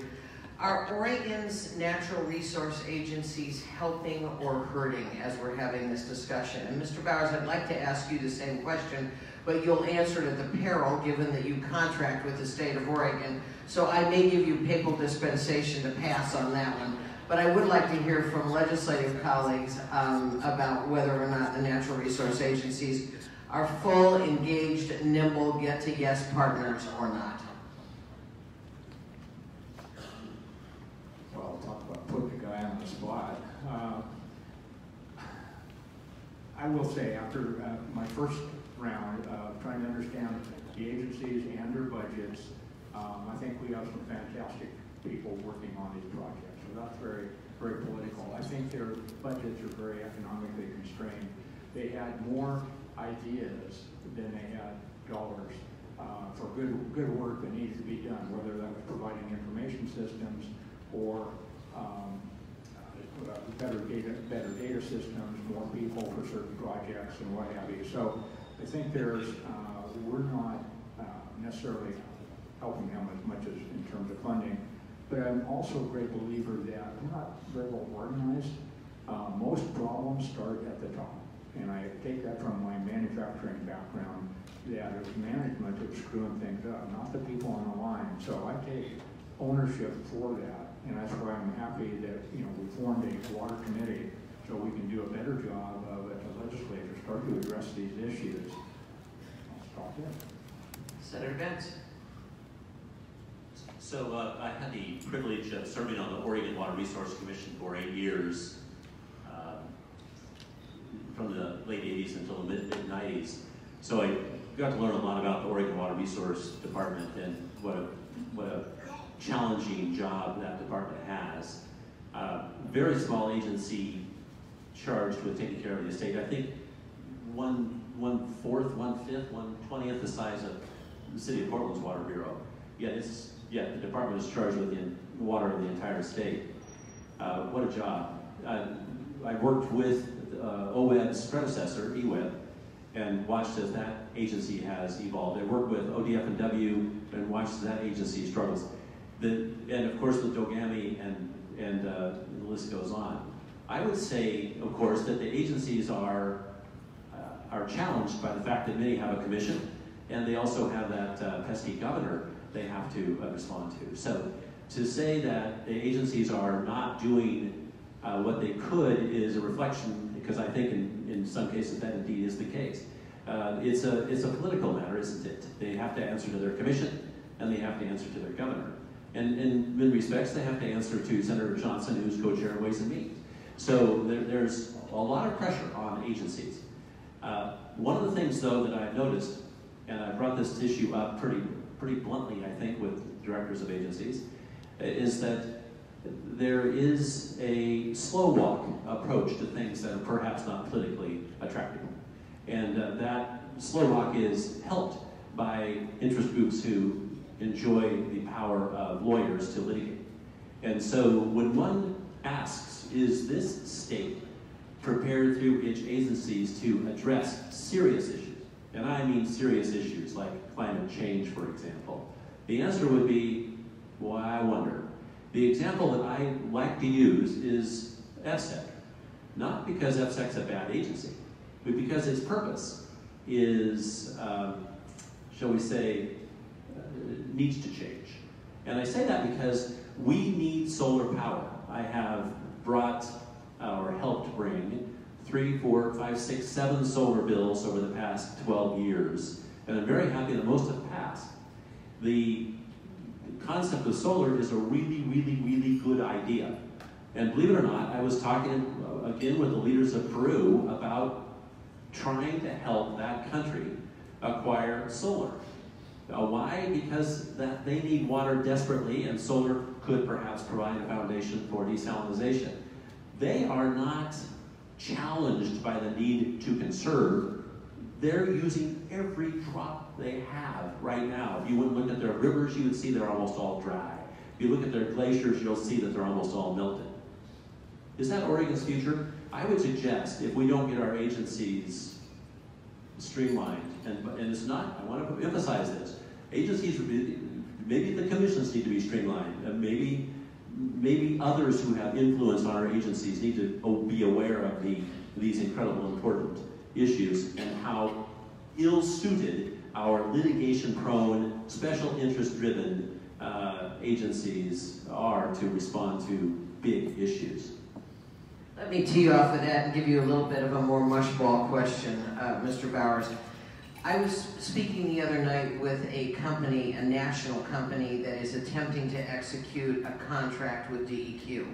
Speaker 8: Are Oregon's natural resource agencies helping or hurting as we're having this discussion? And Mr. Bowers, I'd like to ask you the same question, but you'll answer it at the peril, given that you contract with the state of Oregon. So I may give you papal dispensation to pass on that one. But I would like to hear from legislative colleagues about whether or not the natural resource agencies are full, engaged, nimble, get-to-yes partners or not.
Speaker 7: Well, talk about putting the guy on the spot. I will say, after my first round of trying to understand the agencies and their budgets, I think we have some fantastic people working on these projects. So that's very, very political. I think their budgets are very economically constrained. They had more ideas than they had dollars for good work that needs to be done, whether that was providing information systems or better data systems, more people for certain projects and what have you. So I think we're not necessarily helping them as much as in terms of funding, but I'm also a great believer that we're not very well organized. Most problems start at the top. And I take that from my manufacturing background, that it was management that was screwing things up, not the people on the line. So I take ownership for that, and that's why I'm happy that we formed a water committee so we can do a better job of, as a legislature, start to address these issues. I'll stop there.
Speaker 8: Senator Benz.
Speaker 9: So I had the privilege of serving on the Oregon Water Resource Commission for 8 years. From the late 80s until the mid-90s. So I got to learn a lot about the Oregon Water Resource Department and what a challenging job that department has. Very small agency charged with taking care of the estate. I think 1/4, 1/5, 1/20th the size of the city of Portland's Water Bureau. The department is charged with the water of the entire state. What a job. I worked with OWEB's predecessor, EWEB, and watched as that agency has evolved. I worked with ODF&W and watched as that agency struggles. And of course with Dogami and the list goes on. I would say, of course, that the agencies are challenged by the fact that many have a commission And they also have that pesky governor they have to respond to. So to say that the agencies are not doing what they could is a reflection, because I think in some cases that indeed is the case. It's a political matter, isn't it? They have to answer to their commission, and they have to answer to their governor. And in many respects, they have to answer to Senator Johnson, who's co-chair of Ways and Means. So there's a lot of pressure on agencies. One of the things, though, that I've noticed, and I brought this issue up pretty bluntly, I think, with directors of agencies, is that there is a slow walk approach to things that are perhaps not politically attractive. And that slow walk is helped by interest groups who enjoy the power of lawyers to litigate. And so when one asks, is this state prepared through its agencies to address serious issues? And I mean serious issues like climate change, for example. The answer would be, well, I wonder. The example that I like to use is FSEC. Not because FSEC's a bad agency, but because its purpose is, shall we say, needs to change. And I say that because we need solar power. I have brought, or helped bring, 3, 4, 5, 6, 7 solar bills over the past 12 years. And I'm very happy that most have passed. The concept of solar is a really, really, really good idea. And believe it or not, I was talking again with the leaders of Peru about trying to help that country acquire solar. Why? Because they need water desperately, and solar could perhaps provide a foundation for desalinization. They are not challenged by the need to conserve. They're using every drop they have right now. If you went and looked at their rivers, you would see they're almost all dry. If you look at their glaciers, you'll see that they're almost all melted. Is that Oregon's future? I would suggest, if we don't get our agencies streamlined, and it's not, I want to emphasize this, agencies, maybe the commissions need to be streamlined, and maybe others who have influence on our agencies need to be aware of these incredible important issues and how ill-suited our litigation-prone, special interest-driven agencies are to respond to big issues.
Speaker 8: Let me tee off of that and give you a little bit of a more mushball question, Mr. Bowers. I was speaking the other night with a company, a national company, that is attempting to execute a contract with DEQ.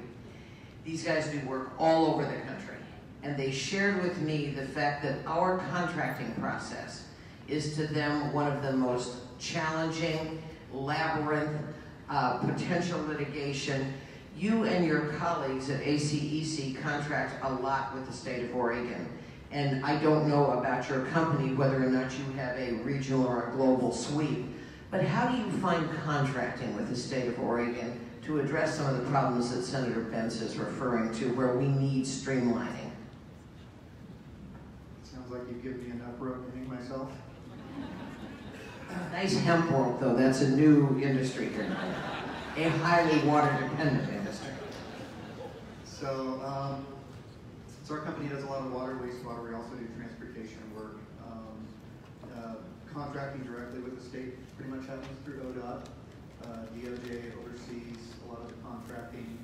Speaker 8: These guys do work all over the country, and they shared with me the fact that our contracting process is to them one of the most challenging, labyrinth, potential litigation. You and your colleagues at OCCES contract a lot with the state of Oregon. And I don't know about your company whether or not you have a regional or a global sweep, but how do you find contracting with the state of Oregon to address some of the problems that Senator Benz is referring to, where we need streamlining?
Speaker 10: Sounds like you've given me enough rope to hang myself.
Speaker 8: Nice hemp world, though. That's a new industry here. A highly water-dependent industry.
Speaker 10: So our company does a lot of water, wastewater. We also do transportation work. Contracting directly with the state pretty much happens through ODOT. DOJ oversees a lot of the contracting.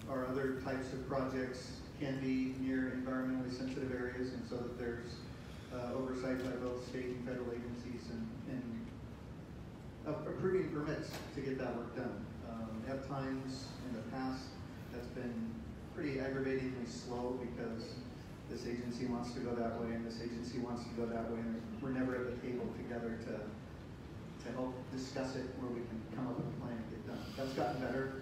Speaker 10: Our other types of projects can be near environmentally sensitive areas, and so that there's oversight by both state and federal agencies and approving permits to get that work done. At times in the past, that's been pretty aggravatingly slow because this agency wants to go that way and this agency wants to go that way, and we're never at the table together to help discuss it where we can come up with a plan to get done. That's gotten better.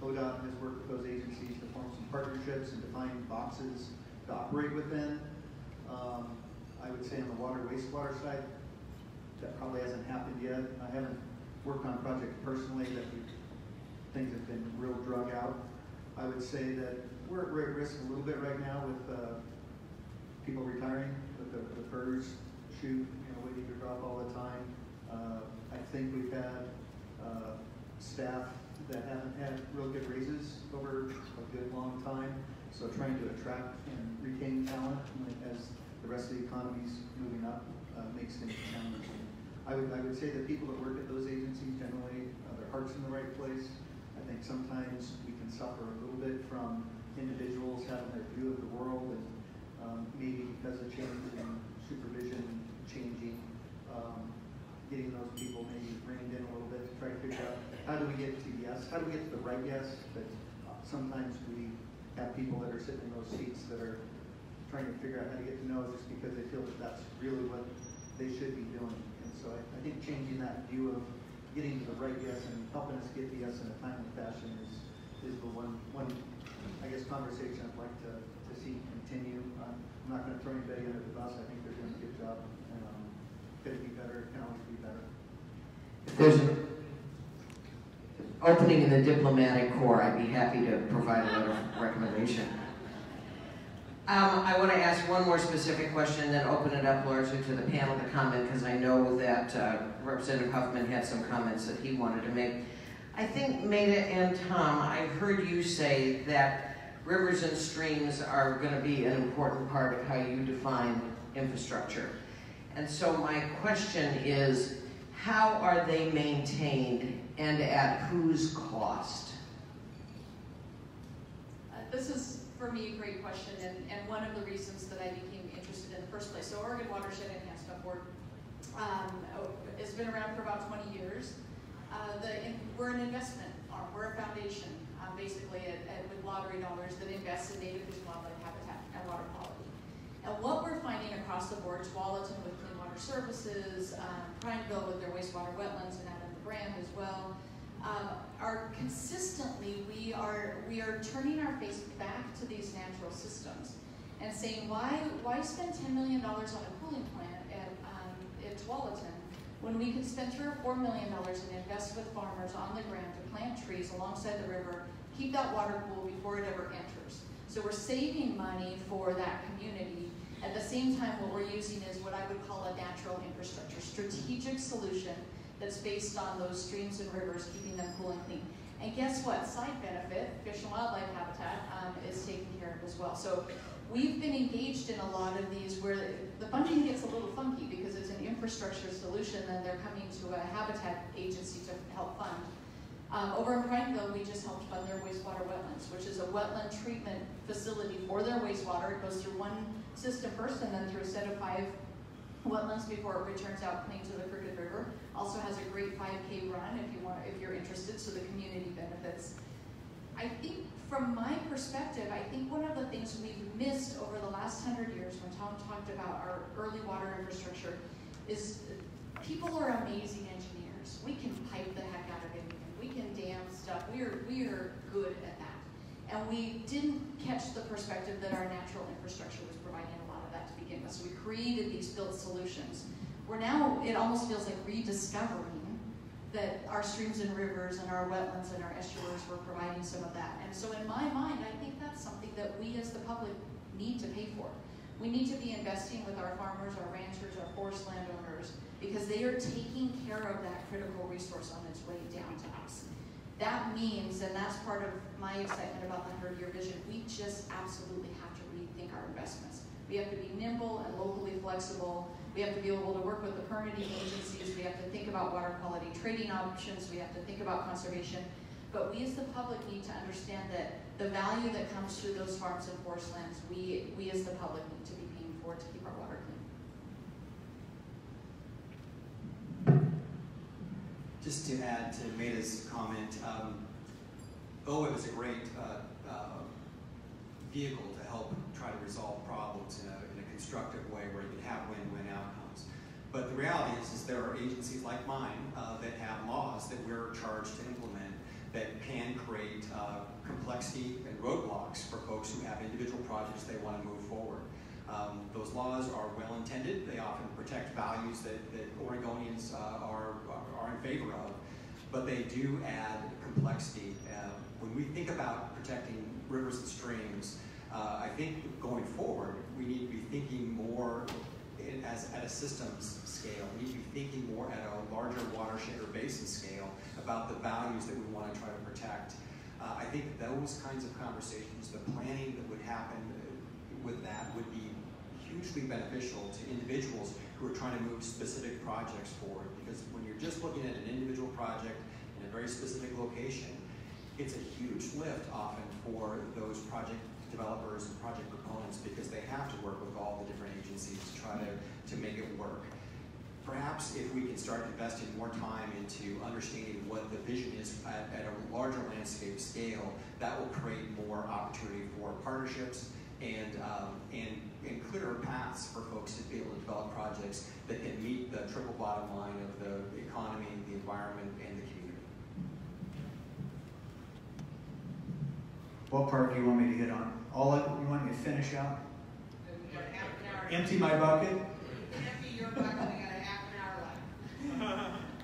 Speaker 10: ODOT has worked with those agencies to form some partnerships and define boxes to operate within. I would say on the water wastewater side, that probably hasn't happened yet. I haven't worked on projects personally that things have been real drug out. I would say that we're at risk a little bit right now with people retiring, with the PERS chute, waiting to drop all the time. I think we've had staff that haven't had real good raises over a good long time. So trying to attract and retain talent as the rest of the economy's moving up makes things challenging. I would say that people that work at those agencies generally, their heart's in the right place. I think sometimes we can suffer a little bit from individuals having their view of the world, and maybe because of change in supervision changing, getting those people maybe reined in a little bit to try to figure out how do we get to yes, how do we get to the right yes. But sometimes we have people that are sitting in those seats that are trying to figure out how to get to no just because they feel that that's really what they should be doing. And so I think changing that view of getting to the right yes and helping us get the yes in a timely fashion is the one I guess conversation I'd like to see continue. I'm not going to throw anybody under the bus. I think they're doing a good job. Could it be better? It can always be better.
Speaker 8: If there's an opening in the diplomatic corps, I'd be happy to provide a letter of recommendation. I want to ask one more specific question, then open it up largely to the panel to comment, because I know that Representative Huffman had some comments that he wanted to make. I think, Maida and Tom, I heard you say that rivers and streams are going to be an important part of how you define infrastructure. And so my question is, how are they maintained and at whose cost?
Speaker 6: This is, for me, a great question, and one of the reasons that I became interested in the first place. So Oregon Watershed Enhancement Board has been around for about 20 years. We're an investment arm. We're a foundation, basically, with lottery dollars that invests in native fish and wildlife habitat and water quality. And what we're finding across the board, Tualatin with Clean Water Services, Prineville with their wastewater wetlands, and Adam the Brand as well, are consistently, we are turning our face back to these natural systems and saying, why spend $10 million on a cooling plant at Tualatin when we could spend $3 or $4 million and invest with farmers on the ground to plant trees alongside the river, keep that water cool before it ever enters. So we're saving money for that community. At the same time, what we're using is what I would call a natural infrastructure, strategic solution that's based on those streams and rivers, keeping them cool and clean. And guess what? Side benefit, fish and wildlife habitat is taken care of as well. So we've been engaged in a lot of these where the funding gets a little funky because it's an infrastructure solution and they're coming to a habitat agency to help fund. Over in Prineville, we just helped fund their wastewater wetlands, which is a wetland treatment facility for their wastewater. It goes through one system first and then through a set of 5 wetlands before it returns out clean to the Crooked River. Also has a great 5K run if you're interested, so the community benefits. I think from my perspective, I think one of the things we've missed over the last 100 years when Tom talked about our early water infrastructure is people are amazing engineers. We can pipe the heck out of anything. We can dam stuff. We are good at that. And we didn't catch the perspective that our natural infrastructure was providing a lot of that to begin with. So we created these built solutions. We're now, it almost feels like rediscovering that our streams and rivers and our wetlands and our estuaries were providing some of that. And so in my mind, I think that's something that we as the public need to pay for. We need to be investing with our farmers, our ranchers, our forest landowners, because they are taking care of that critical resource on its way down to us. That means, and that's part of my excitement about the 100-year vision, we just absolutely have to rethink our investments. We have to be nimble and locally flexible. We have to be able to work with the permitting agencies. We have to think about water quality trading options. We have to think about conservation. But we as the public need to understand that the value that comes through those farms and forest lands, we as the public need to be paying for to keep our water clean.
Speaker 5: Just to add to Maida's comment, though it was a great vehicle to help try to resolve problems in a constructive way where you can have win-win outcomes. But the reality is there are agencies like mine that have laws that we're charged to implement that can create complexity and roadblocks for folks who have individual projects they want to move forward. Those laws are well-intended. They often protect values that Oregonians are in favor of, but they do add complexity. When we think about protecting rivers and streams, I think going forward, we need to be thinking more at a systems scale. We need to be thinking more at a larger watershed or basin scale about the values that we want to try to protect. I think those kinds of conversations, the planning that would happen with that would be hugely beneficial to individuals who are trying to move specific projects forward, because when you're just looking at an individual project in a very specific location, it's a huge lift often for those project developers and project proponents, because they have to work with all the different agencies to try to make it work. Perhaps if we can start investing more time into understanding what the vision is at a larger landscape scale, that will create more opportunity for partnerships and clearer paths for folks to be able to develop projects that can meet the triple bottom line of the economy, the environment, and the community.
Speaker 4: What part do you want me to hit on? All of it? You want me to finish out?
Speaker 3: We got half an hour.
Speaker 4: Empty my bucket?
Speaker 3: Empty your bucket, we got a half an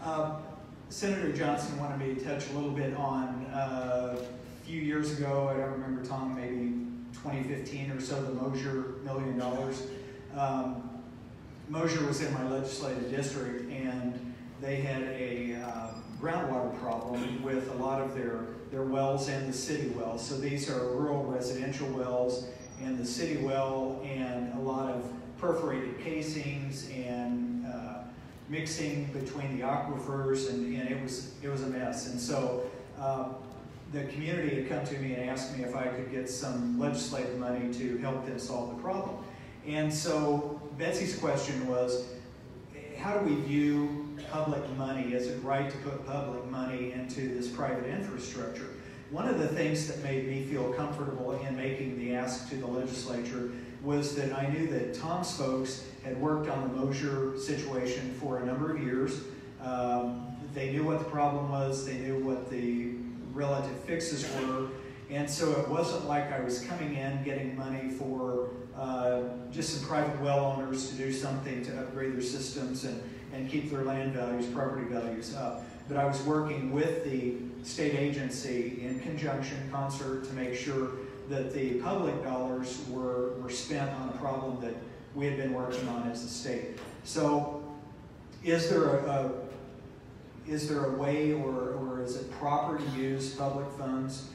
Speaker 3: hour left.
Speaker 4: Senator Johnson wanted me to touch a little bit on a few years ago, I don't remember, Tom, maybe 2015 or so, the Mosier $1 million. Mosier was in my legislative district, and they had a groundwater problem with a lot of their wells and the city wells. So these are rural residential wells and the city well, and a lot of perforated casings and mixing between the aquifers, and it was a mess. And so the community had come to me and asked me if I could get some legislative money to help them solve the problem. And so Betsy's question was, how do we view public money? Is it right to put public money into this private infrastructure? One of the things that made me feel comfortable in making the ask to the legislature was that I knew that Tom's folks had worked on the Mosier situation for a number of years. They knew what the problem was, they knew what the relative fixes were, and so it wasn't like I was coming in getting money for just some private well owners to do something to upgrade their systems and keep their land values, property values up. But I was working with the state agency in concert to make sure that the public dollars were spent on a problem that we had been working on as a state. So is there a way, or is it proper to use public funds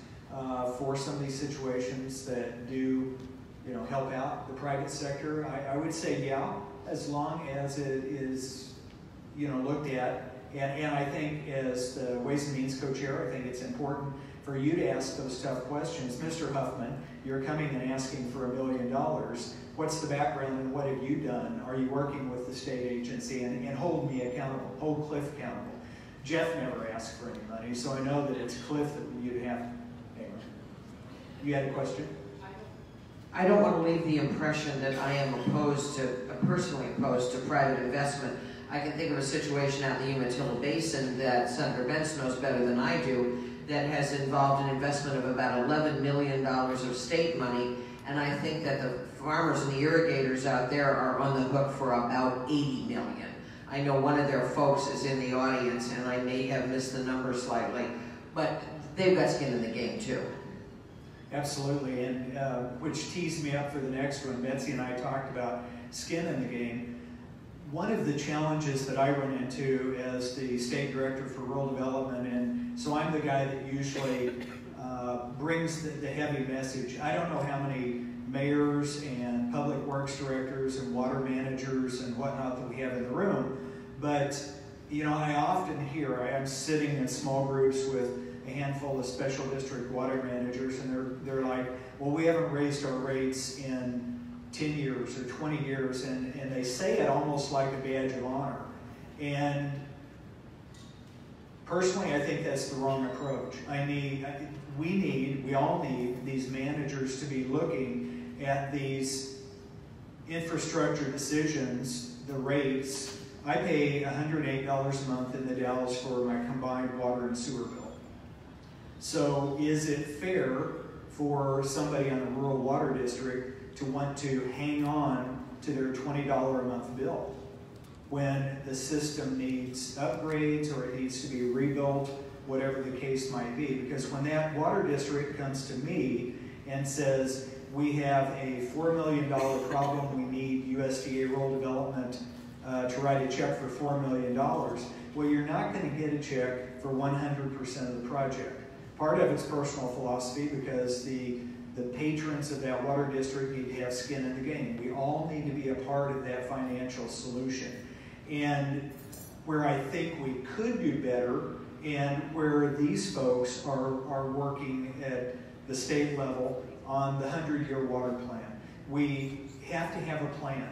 Speaker 4: for some of these situations that do, help out the private sector? I would say yeah, as long as it is, looked at. And I think as the Ways and Means co-chair, I think it's important for you to ask those tough questions. Mr. Huffman, you're coming and asking for $1 million. What's the background and what have you done? Are you working with the state agency? And hold me accountable, hold Cliff accountable. Jeff never asked for any money, so I know that it's Cliff that you'd have. Anyway, you had a question?
Speaker 8: I don't want to leave the impression that I am personally opposed to private investment. I can think of a situation out in the Umatilla Basin that Senator Bentz knows better than I do that has involved an investment of about $11 million of state money, and I think that the farmers and the irrigators out there are on the hook for about $80 million. I know one of their folks is in the audience, and I may have missed the number slightly, but they've got skin in the game too.
Speaker 4: Absolutely, and which teased me up for the next one. Betsy and I talked about skin in the game. One of the challenges that I run into as the state director for rural development, and so I'm the guy that usually brings the heavy message. I don't know how many mayors and public works directors and water managers and whatnot that we have in the room, but I often hear, I'm sitting in small groups with a handful of special district water managers, and they're like, well, we haven't raised our rates in 10 years or 20 years, and they say it almost like a badge of honor. And personally, I think that's the wrong approach. We all need these managers to be looking at these infrastructure decisions, the rates. I pay $108 a month in the Dalles for my combined water and sewer bill. So is it fair for somebody on a rural water district to want to hang on to their $20 a month bill when the system needs upgrades or it needs to be rebuilt, whatever the case might be? Because when that water district comes to me and says, we have a $4 million problem, we need USDA rural development to write a check for $4 million, well, you're not going to get a check for 100% of the project. Part of it's personal philosophy, because the patrons of that water district need to have skin in the game. We all need to be a part of that financial solution. And where I think we could do better, and where these folks are working at the state level on the 100-year water plan, we have to have a plan.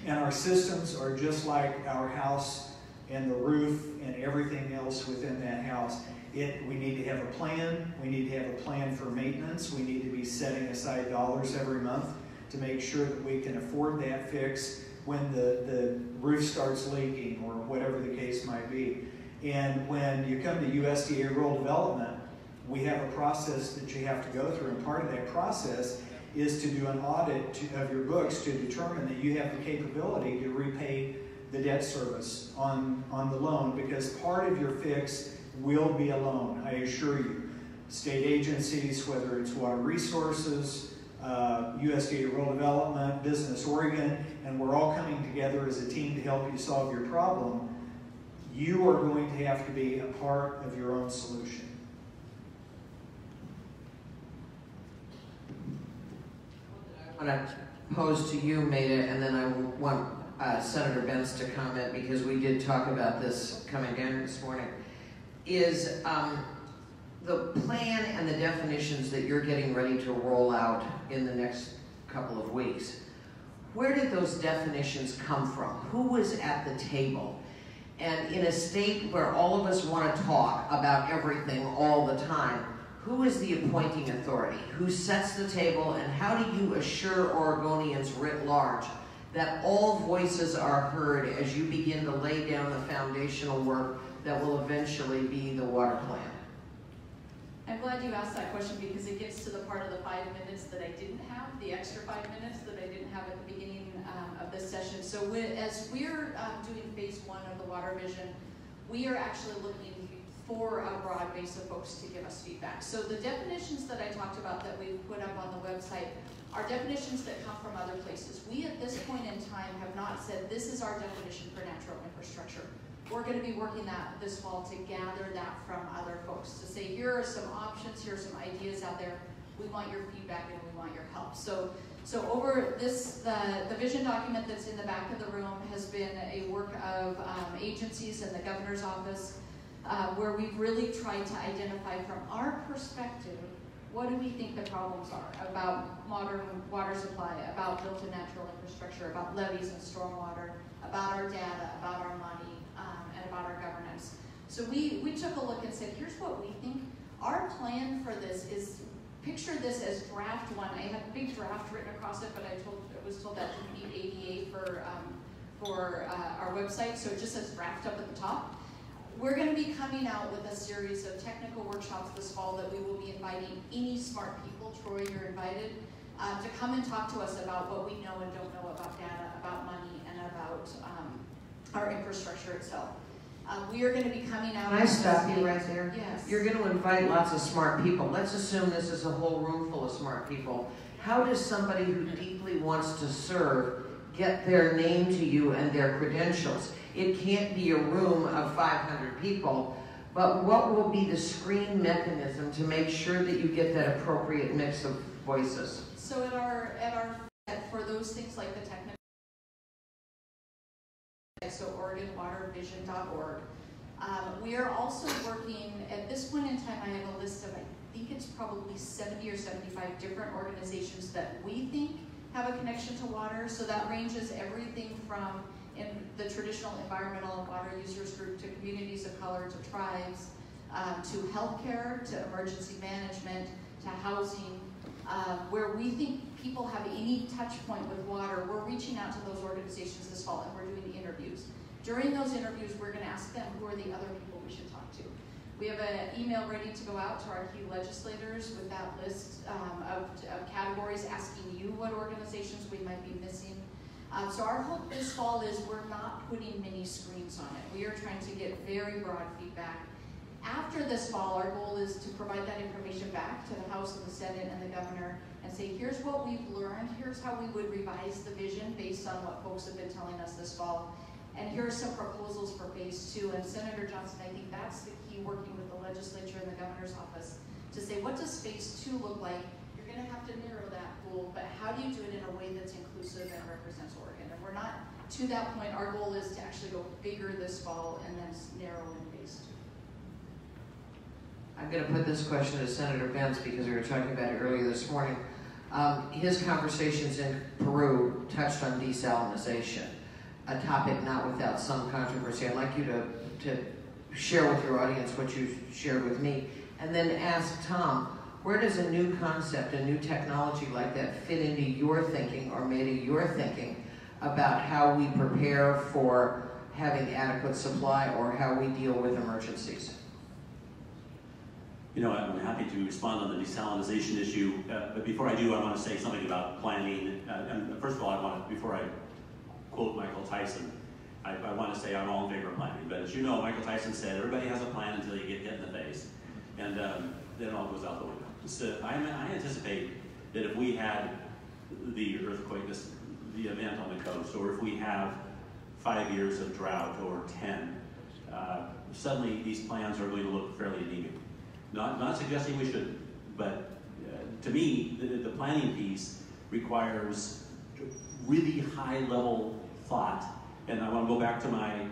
Speaker 4: And our systems are just like our house and the roof and everything else within that house. We need to have a plan. We need to have a plan for maintenance. We need to be setting aside dollars every month to make sure that we can afford that fix when the roof starts leaking or whatever the case might be. And when you come to USDA rural development, we have a process that you have to go through, and part of that process is to do an audit of your books to determine that you have the capability to repay the debt service on the loan, because part of your fix will be a loan, I assure you. State agencies, whether it's Water Resources, USDA Rural Development, Business Oregon, and we're all coming together as a team to help you solve your problem. You are going to have to be a part of your own solution.
Speaker 8: I want to pose to you, Maida, and then I want Senator Benz to comment, because we did talk about this coming down this morning, is the plan and the definitions that you're getting ready to roll out in the next couple of weeks. Where did those definitions come from? Who was at the table? And in a state where all of us want to talk about everything all the time, who is the appointing authority? Who sets the table, and how do you assure Oregonians writ large that all voices are heard as you begin to lay down the foundational work that will eventually be the water plan?
Speaker 6: I'm glad you asked that question, because it gets to the part of the 5 minutes that I didn't have, the extra 5 minutes that I didn't have at the beginning of this session. So as we're doing phase 1 of the water vision, we are actually looking for a broad base of folks to give us feedback. So the definitions that I talked about that we've put up on the website are definitions that come from other places. We at this point in time have not said this is our definition for natural infrastructure. We're going to be working that this fall to gather that from other folks, to say here are some options, here are some ideas out there. We want your feedback and we want your help. So over this, the vision document that's in the back of the room has been a work of agencies and the governor's office, where we've really tried to identify from our perspective, what do we think the problems are about modern water supply, about built-in natural infrastructure, about levees and stormwater, about our data, about our money, and about our governance. So we took a look and said, here's what we think. Our plan for this is, picture this as draft 1. I had a big draft written across it, but I was told that didn't need ADA for our website, so it just says draft up at the top. We're going to be coming out with a series of technical workshops this fall that we will be inviting any smart people, Troy, you're invited, to come and talk to us about what we know and don't know about data, about money, and about our infrastructure itself. We are going to be coming out.
Speaker 8: Can I stop you right there?
Speaker 6: Yes.
Speaker 8: You're going to invite lots of smart people. Let's assume this is a whole room full of smart people. How does somebody who deeply wants to serve get their name to you and their credentials? It can't be a room of 500 people, but what will be the screen mechanism to make sure that you get that appropriate mix of voices?
Speaker 6: So for those things like the technical, so OregonWaterVision.org. We are also working, at this point in time, I have a list of, I think it's probably 70 or 75 different organizations that we think have a connection to water. So that ranges everything from in the traditional environmental and water users group to communities of color, to tribes, to healthcare, to emergency management, to housing, where we think people have any touch point with water. We're reaching out to those organizations this fall, and we're doing interviews. During those interviews, we're going to ask them who are the other people we should talk to. We have an email ready to go out to our key legislators with that list of categories, asking you what organizations we might be missing. So our hope this fall is we're not putting many screens on it. We are trying to get very broad feedback. After this fall, our goal is to provide that information back to the House and the Senate and the governor and say, here's what we've learned, here's how we would revise the vision based on what folks have been telling us this fall, and here are some proposals for phase 2. And Senator Johnson, I think that's the key, working with the legislature and the governor's office to say, what does phase 2 look like? You're going to have to narrow that pool, but how do you do it in a way that's inclusive and represents Oregon? And we're not to that point. Our goal is to actually go bigger this fall and then narrow and based.
Speaker 8: I'm going to put this question to Senator Benz because we were talking about it earlier this morning. His conversations in Peru touched on desalinization, a topic not without some controversy. I'd like you to share with your audience what you shared with me, and then ask Tom, where does a new concept, a new technology like that fit into your thinking, or maybe your thinking about how we prepare for having adequate supply or how we deal with emergencies?
Speaker 9: You know, I'm happy to respond on the desalinization issue, but before I do, I want to say something about planning. And first of all, before I quote Michael Tyson, I want to say I'm all in favor of planning. But as you know, Michael Tyson said, everybody has a plan until you get hit in the face. And then it all goes out the window. So I anticipate that if we had the earthquake, the event on the coast, or if we have 5 years of drought or 10, suddenly these plans are going to look fairly anemic. Not suggesting we shouldn't, but to me, the planning piece requires really high-level thought. And I want to go back to my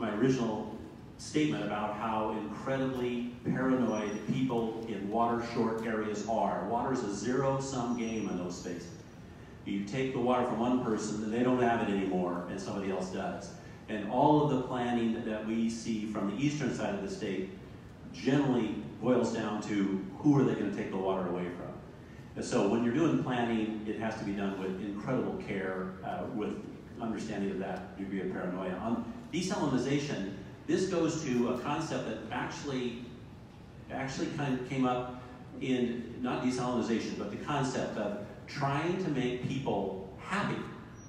Speaker 9: original statement about how incredibly paranoid people in water-short areas are. Water is a zero-sum game in those spaces. You take the water from one person, and they don't have it anymore, and somebody else does. And all of the planning that we see from the eastern side of the state generally boils down to who are they going to take the water away from. And so when you're doing planning, it has to be done with incredible care, with understanding of that degree of paranoia. On desalinization, this goes to a concept that actually kind of came up in, not desalinization, but the concept of trying to make people happy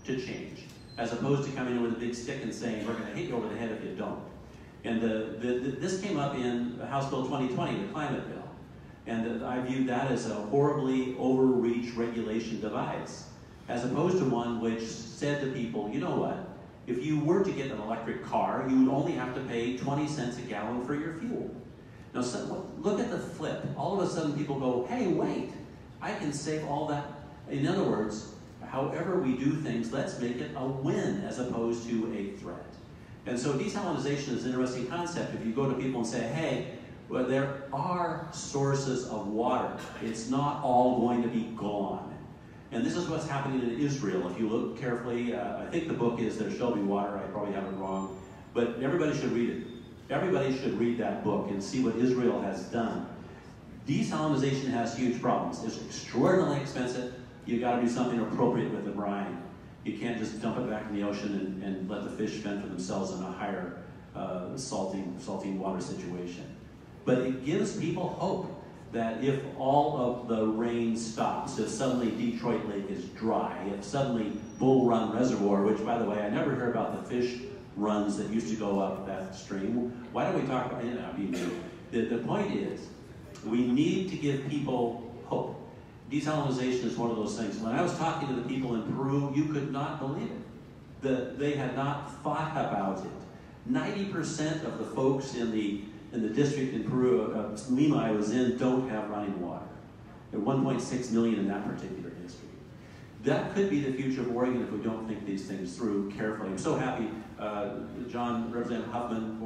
Speaker 9: to change, as opposed to coming in with a big stick and saying, we're going to hit you over the head if you don't. And this came up in House Bill 2020, the climate bill. And I viewed that as a horribly overreach regulation device, as opposed to one which said to people, you know what, if you were to get an electric car, you would only have to pay 20 cents a gallon for your fuel. Now, look at the flip. All of a sudden people go, hey, wait, I can save all that. In other words, however we do things, let's make it a win as opposed to a threat. And so desalinization is an interesting concept. If you go to people and say, hey, well, there are sources of water. It's not all going to be gone. And this is what's happening in Israel. If you look carefully, I think the book is There Shall Be Water. I probably have it wrong. But everybody should read it. Everybody should read that book and see what Israel has done. Desalinization has huge problems. It's extraordinarily expensive. You've got to do something appropriate with the brine. You can't just dump it back in the ocean and let the fish fend for themselves in a higher salting water situation. But it gives people hope that if all of the rain stops, if suddenly Detroit Lake is dry, if suddenly Bull Run Reservoir, which by the way, I never heard about the fish runs that used to go up that stream. Why don't we talk about it? The point is, we need to give people hope. Desalinization is one of those things. When I was talking to the people in Peru, you could not believe it. They had not thought about it. 90% of the folks in the district in Peru, Lima I was in, don't have running water. There are 1.6 million in that particular district. That could be the future of Oregon if we don't think these things through carefully. I'm so happy Representative Huffman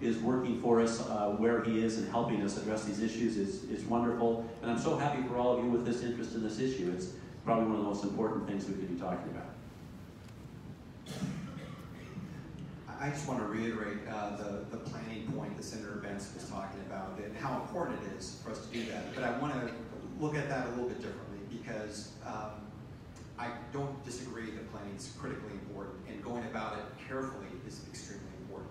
Speaker 9: is working for us where he is and helping us address these issues. It's wonderful. And I'm so happy for all of you with this interest in this issue. It's probably one of the most important things we could be talking about.
Speaker 5: I just want to reiterate the planning point that Senator Benz was talking about and how important it is for us to do that. But I want to look at that a little bit differently because I don't disagree that planning is critically important and going about it carefully is extremely important.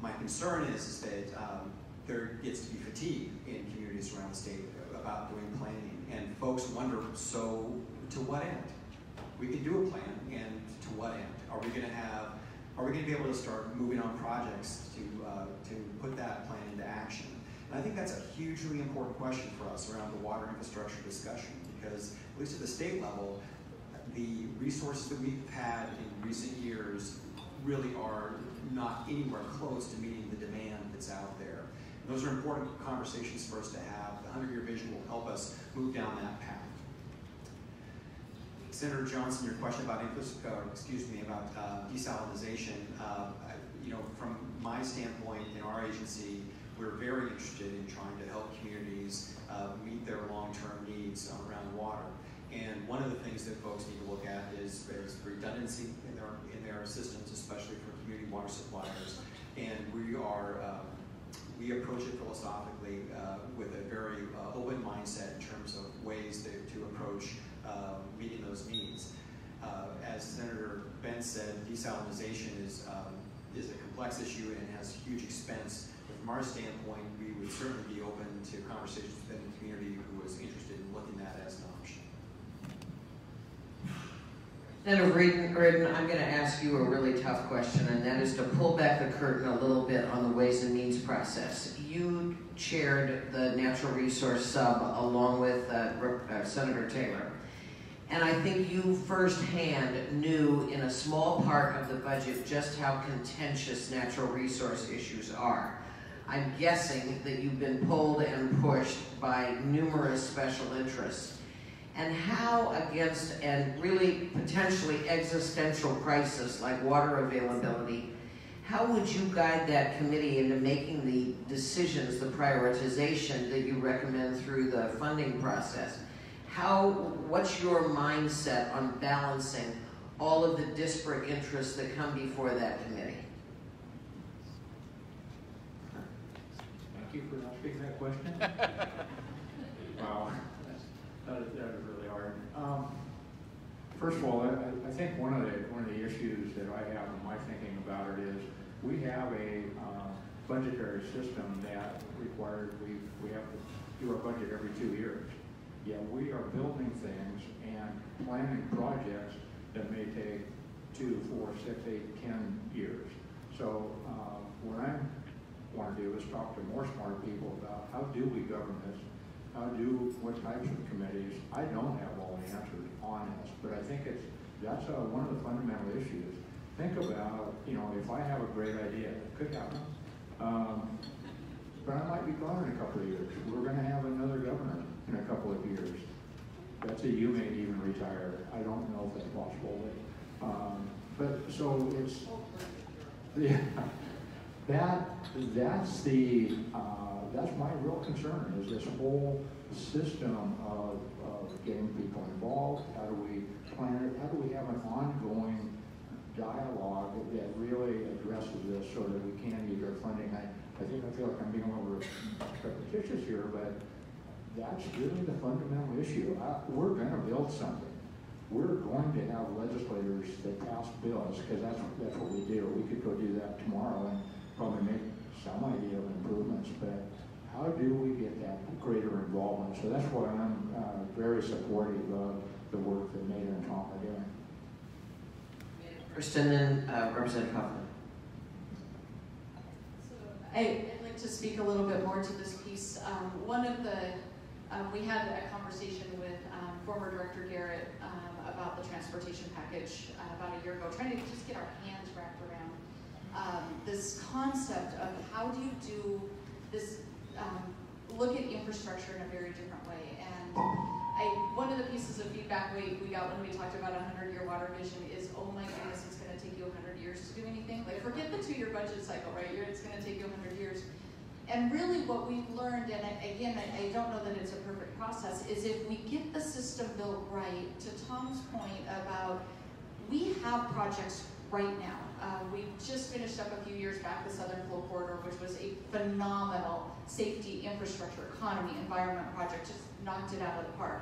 Speaker 5: My concern is that there gets to be fatigue in communities around the state about doing planning, and folks wonder, so to what end? We can do a plan, and to what end? Are we going to be able to start moving on projects to put that plan into action? And I think that's a hugely important question for us around the water infrastructure discussion, because at least at the state level, the resources that we've had in recent years really are not anywhere close to meeting the demand that's out there. And those are important conversations for us to have the 100-year vision will help us move down that path. Senator Johnson, your question about desalinization, from my standpoint in our agency, we're very interested in trying to help communities meet their long-term needs around water. And one of the things that folks need to look at is redundancy in their systems, especially for community water suppliers. And we approach it philosophically with a very open mindset in terms of ways to approach meeting those needs. As Senator Ben said, desalinization is a complex issue and has huge expense. But from our standpoint, we would certainly be open to conversations within the community who was interested in looking at that as an option.
Speaker 8: Senator Reardon, I'm going to ask you a really tough question, and that is to pull back the curtain a little bit on the Ways and Means process. You chaired the Natural Resource Sub along with Senator Taylor. And I think you firsthand knew in a small part of the budget just how contentious natural resource issues are. I'm guessing that you've been pulled and pushed by numerous special interests. And how against a really potentially existential crisis like water availability, how would you guide that committee into making the decisions, the prioritization that you recommend through the funding process? What's your mindset on balancing all of the disparate interests that come before that committee?
Speaker 7: Thank you for asking that question. Wow, that is really hard. First of all, I think one of the issues that I have in my thinking about it is we have a budgetary system that requires we have to do our budget every 2 years. Yet we are building things and planning projects that may take 2, 4, 6, 8, 10 years. So what I want to do is talk to more smart people about how do we govern this, what types of committees. I don't have all the answers on this, but I think that's one of the fundamental issues. Think about, if I have a great idea, it could happen, but I might be gone in a couple of years. We're going to have another governor in a couple of years. Betsy, you may even retire. I don't know if that's possible, but so it's that's my real concern is this whole system of getting people involved. How do we plan it? How do we have an ongoing dialogue that really addresses this so that we can use our funding? I feel like I'm being a little repetitious here, but that's really the fundamental issue. We're going to build something. We're going to have legislators that pass bills, because that's what we do. We could go do that tomorrow and probably make some idea of improvements, but how do we get that greater involvement? So that's why I'm very supportive of the work that Mayor and Tom are doing.
Speaker 8: First, and then Representative Huffman.
Speaker 6: I'd like to speak a little bit more to this piece. We had a conversation with former Director Garrett about the transportation package about a year ago, trying to just get our hands wrapped around this concept of how do you do this, look at infrastructure in a very different way. And one of the pieces of feedback we got when we talked about a 100-year water vision is, oh my goodness, it's going to take you 100 years to do anything. Like, forget the 2-year budget cycle, right? It's going to take you 100 years. And really what we've learned, and again, I don't know that it's a perfect process, is if we get the system built right, to Tom's point about, we have projects right now. We just finished up a few years back the Southern Flow Corridor, which was a phenomenal safety, infrastructure, economy, environment project, just knocked it out of the park.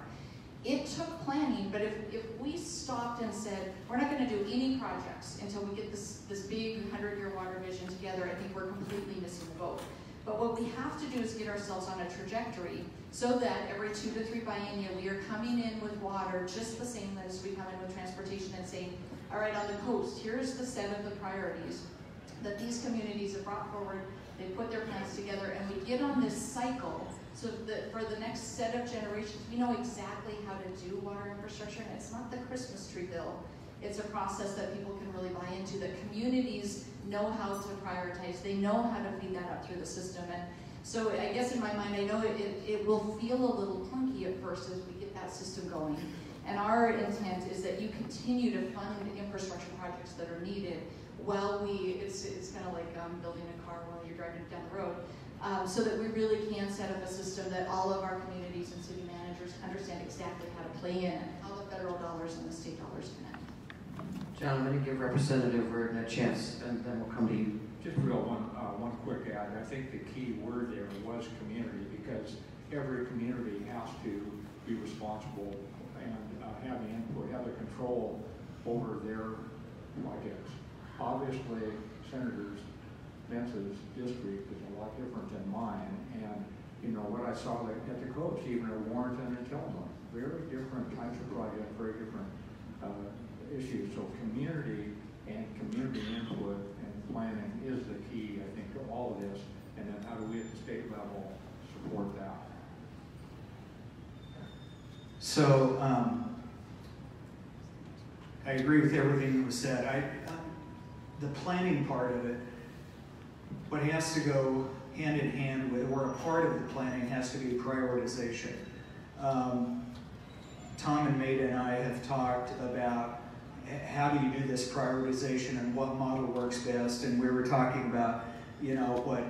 Speaker 6: It took planning, but if we stopped and said, we're not going to do any projects until we get this big 100-year water vision together, I think we're completely missing the boat. But what we have to do is get ourselves on a trajectory so that every 2 to 3 biennia we are coming in with water just the same as we come in with transportation and saying, all right, on the coast, here's the set of the priorities that these communities have brought forward. They put their plans together, and we get on this cycle so that for the next set of generations, we know exactly how to do water infrastructure. And it's not the Christmas tree bill. It's a process that people can really buy into, that communities know how to prioritize. They know how to feed that up through the system. And So I guess in my mind, I know it will feel a little clunky at first as we get that system going. And our intent is that you continue to fund infrastructure projects that are needed while it's kind of like building a car while you're driving down the road, so that we really can set up a system that all of our communities and city managers understand exactly how to play in and how the federal dollars and the state dollars connect.
Speaker 8: John, I'm going to give Representative Reardon a chance, and then we'll come to you.
Speaker 7: Just one quick add. I think the key word there was community, because every community has to be responsible and have the input, have the control over their projects. Obviously, Senator Bence's district is a lot different than mine, and you know what I saw at the coast, even at Warrenton and Tillman, very different types of projects, very different issues. So community and community input and planning is the key, I think, to all of this. And then how do we at the state level support that?
Speaker 4: So I agree with everything that was said. The planning part of it, what has to go hand in hand with, or a part of the planning has to be prioritization. Tom and Maida and I have talked about how do you do this prioritization and what model works best, and we were talking about, you know, what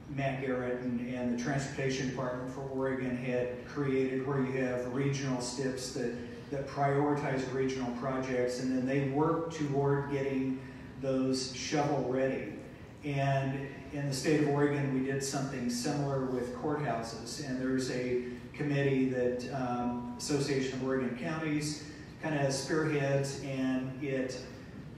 Speaker 4: Matt Garrett and the Transportation Department for Oregon had created, where you have regional STIPs that prioritize regional projects, and then they work toward getting those shovel ready. And in the state of Oregon, we did something similar with courthouses, and there's a committee that Association of Oregon Counties kind of spearheads, and it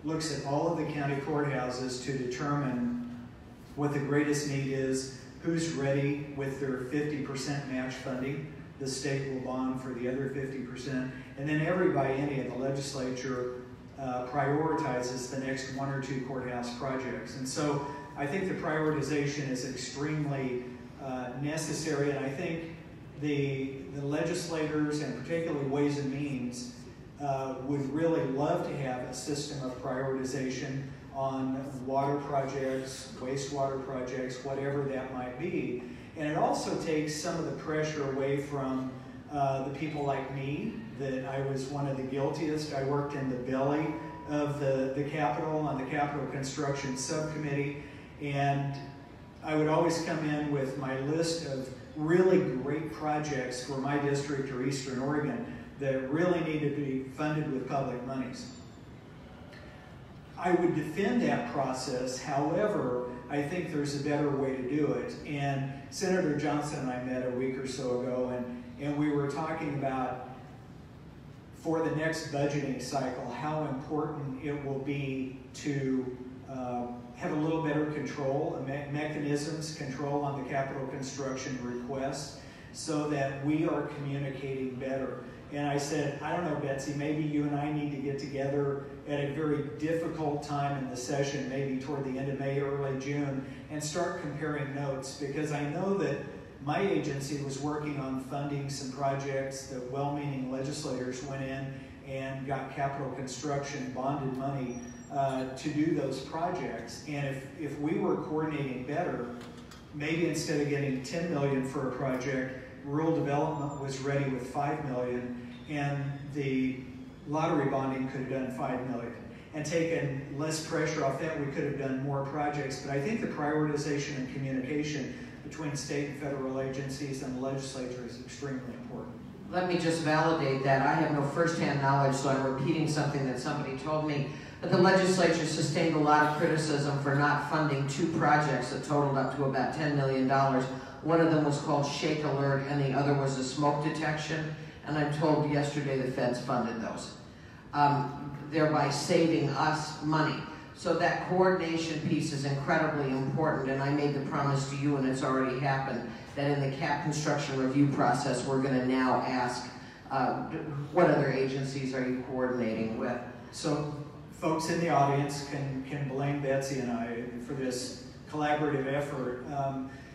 Speaker 4: looks at all of the county courthouses to determine what the greatest need is, who's ready with their 50% match funding. The state will bond for the other 50%, and then every biennium at the legislature prioritizes the next 1 or 2 courthouse projects. And so I think the prioritization is extremely necessary, and I think the legislators, and particularly Ways and Means, would really love to have a system of prioritization on water projects, wastewater projects, whatever that might be. And it also takes some of the pressure away from the people like me, that I was one of the guiltiest. I worked in the belly of the Capitol on the Capitol Construction Subcommittee, and I would always come in with my list of really great projects for my district or Eastern Oregon that really need to be funded with public monies. I would defend that process. However, I think there's a better way to do it. And Senator Johnson and I met a week or so ago, and we were talking about, for the next budgeting cycle, how important it will be to have a little better control, mechanisms, control on the capital construction requests, so that we are communicating better. And I said, I don't know, Betsy, maybe you and I need to get together at a very difficult time in the session, maybe toward the end of May, early June, and start comparing notes, because I know that my agency was working on funding some projects that well-meaning legislators went in and got capital construction bonded money to do those projects. And if we were coordinating better, maybe instead of getting $10 million for a project, rural development was ready with $5 million, and the lottery bonding could have done $5 million. And taken less pressure off that, we could have done more projects. But I think the prioritization and communication between state and federal agencies and the legislature is extremely important.
Speaker 8: Let me just validate that. I have no firsthand knowledge, so I'm repeating something that somebody told me. But the legislature sustained a lot of criticism for not funding 2 projects that totaled up to about $10 million. One of them was called Shake Alert, and the other was a smoke detection. And I'm told yesterday the feds funded those, thereby saving us money. So that coordination piece is incredibly important, and I made the promise to you, and it's already happened, that in the CAP construction review process, we're going to now ask, what other agencies are you coordinating with?
Speaker 4: So folks in the audience can blame Betsy and I for this collaborative effort.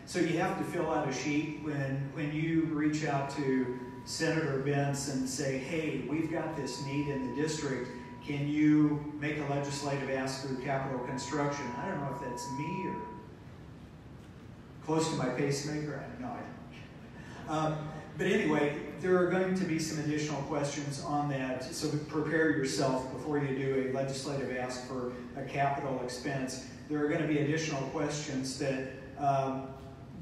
Speaker 4: So you have to fill out a sheet when you reach out to Senator Bence and say, hey, we've got this need in the district. Can you make a legislative ask through capital construction? I don't know if that's me or... close to my pacemaker? No, I don't. But anyway, there are going to be some additional questions on that, so prepare yourself before you do a legislative ask for a capital expense. There are going to be additional questions that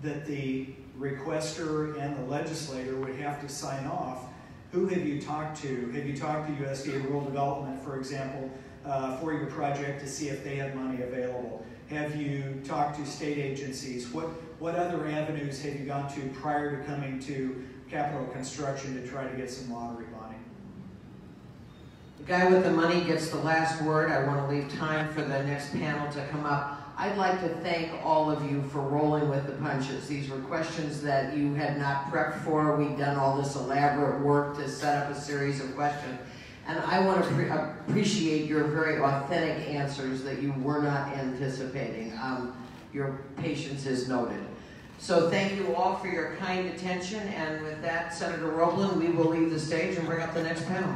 Speaker 4: that the requester and the legislator would have to sign off. Who have you talked to? Have you talked to USDA Rural Development, for example, for your project to see if they have money available? Have you talked to state agencies? What other avenues have you gone to prior to coming to capital construction to try to get some lottery money?
Speaker 8: The guy with the money gets the last word. I want to leave time for the next panel to come up. I'd like to thank all of you for rolling with the punches. These were questions that you had not prepped for. We've done all this elaborate work to set up a series of questions. And I want to appreciate your very authentic answers that you were not anticipating. Your patience is noted. So thank you all for your kind attention. And with that, Senator Roblin, we will leave the stage and bring up the next panel.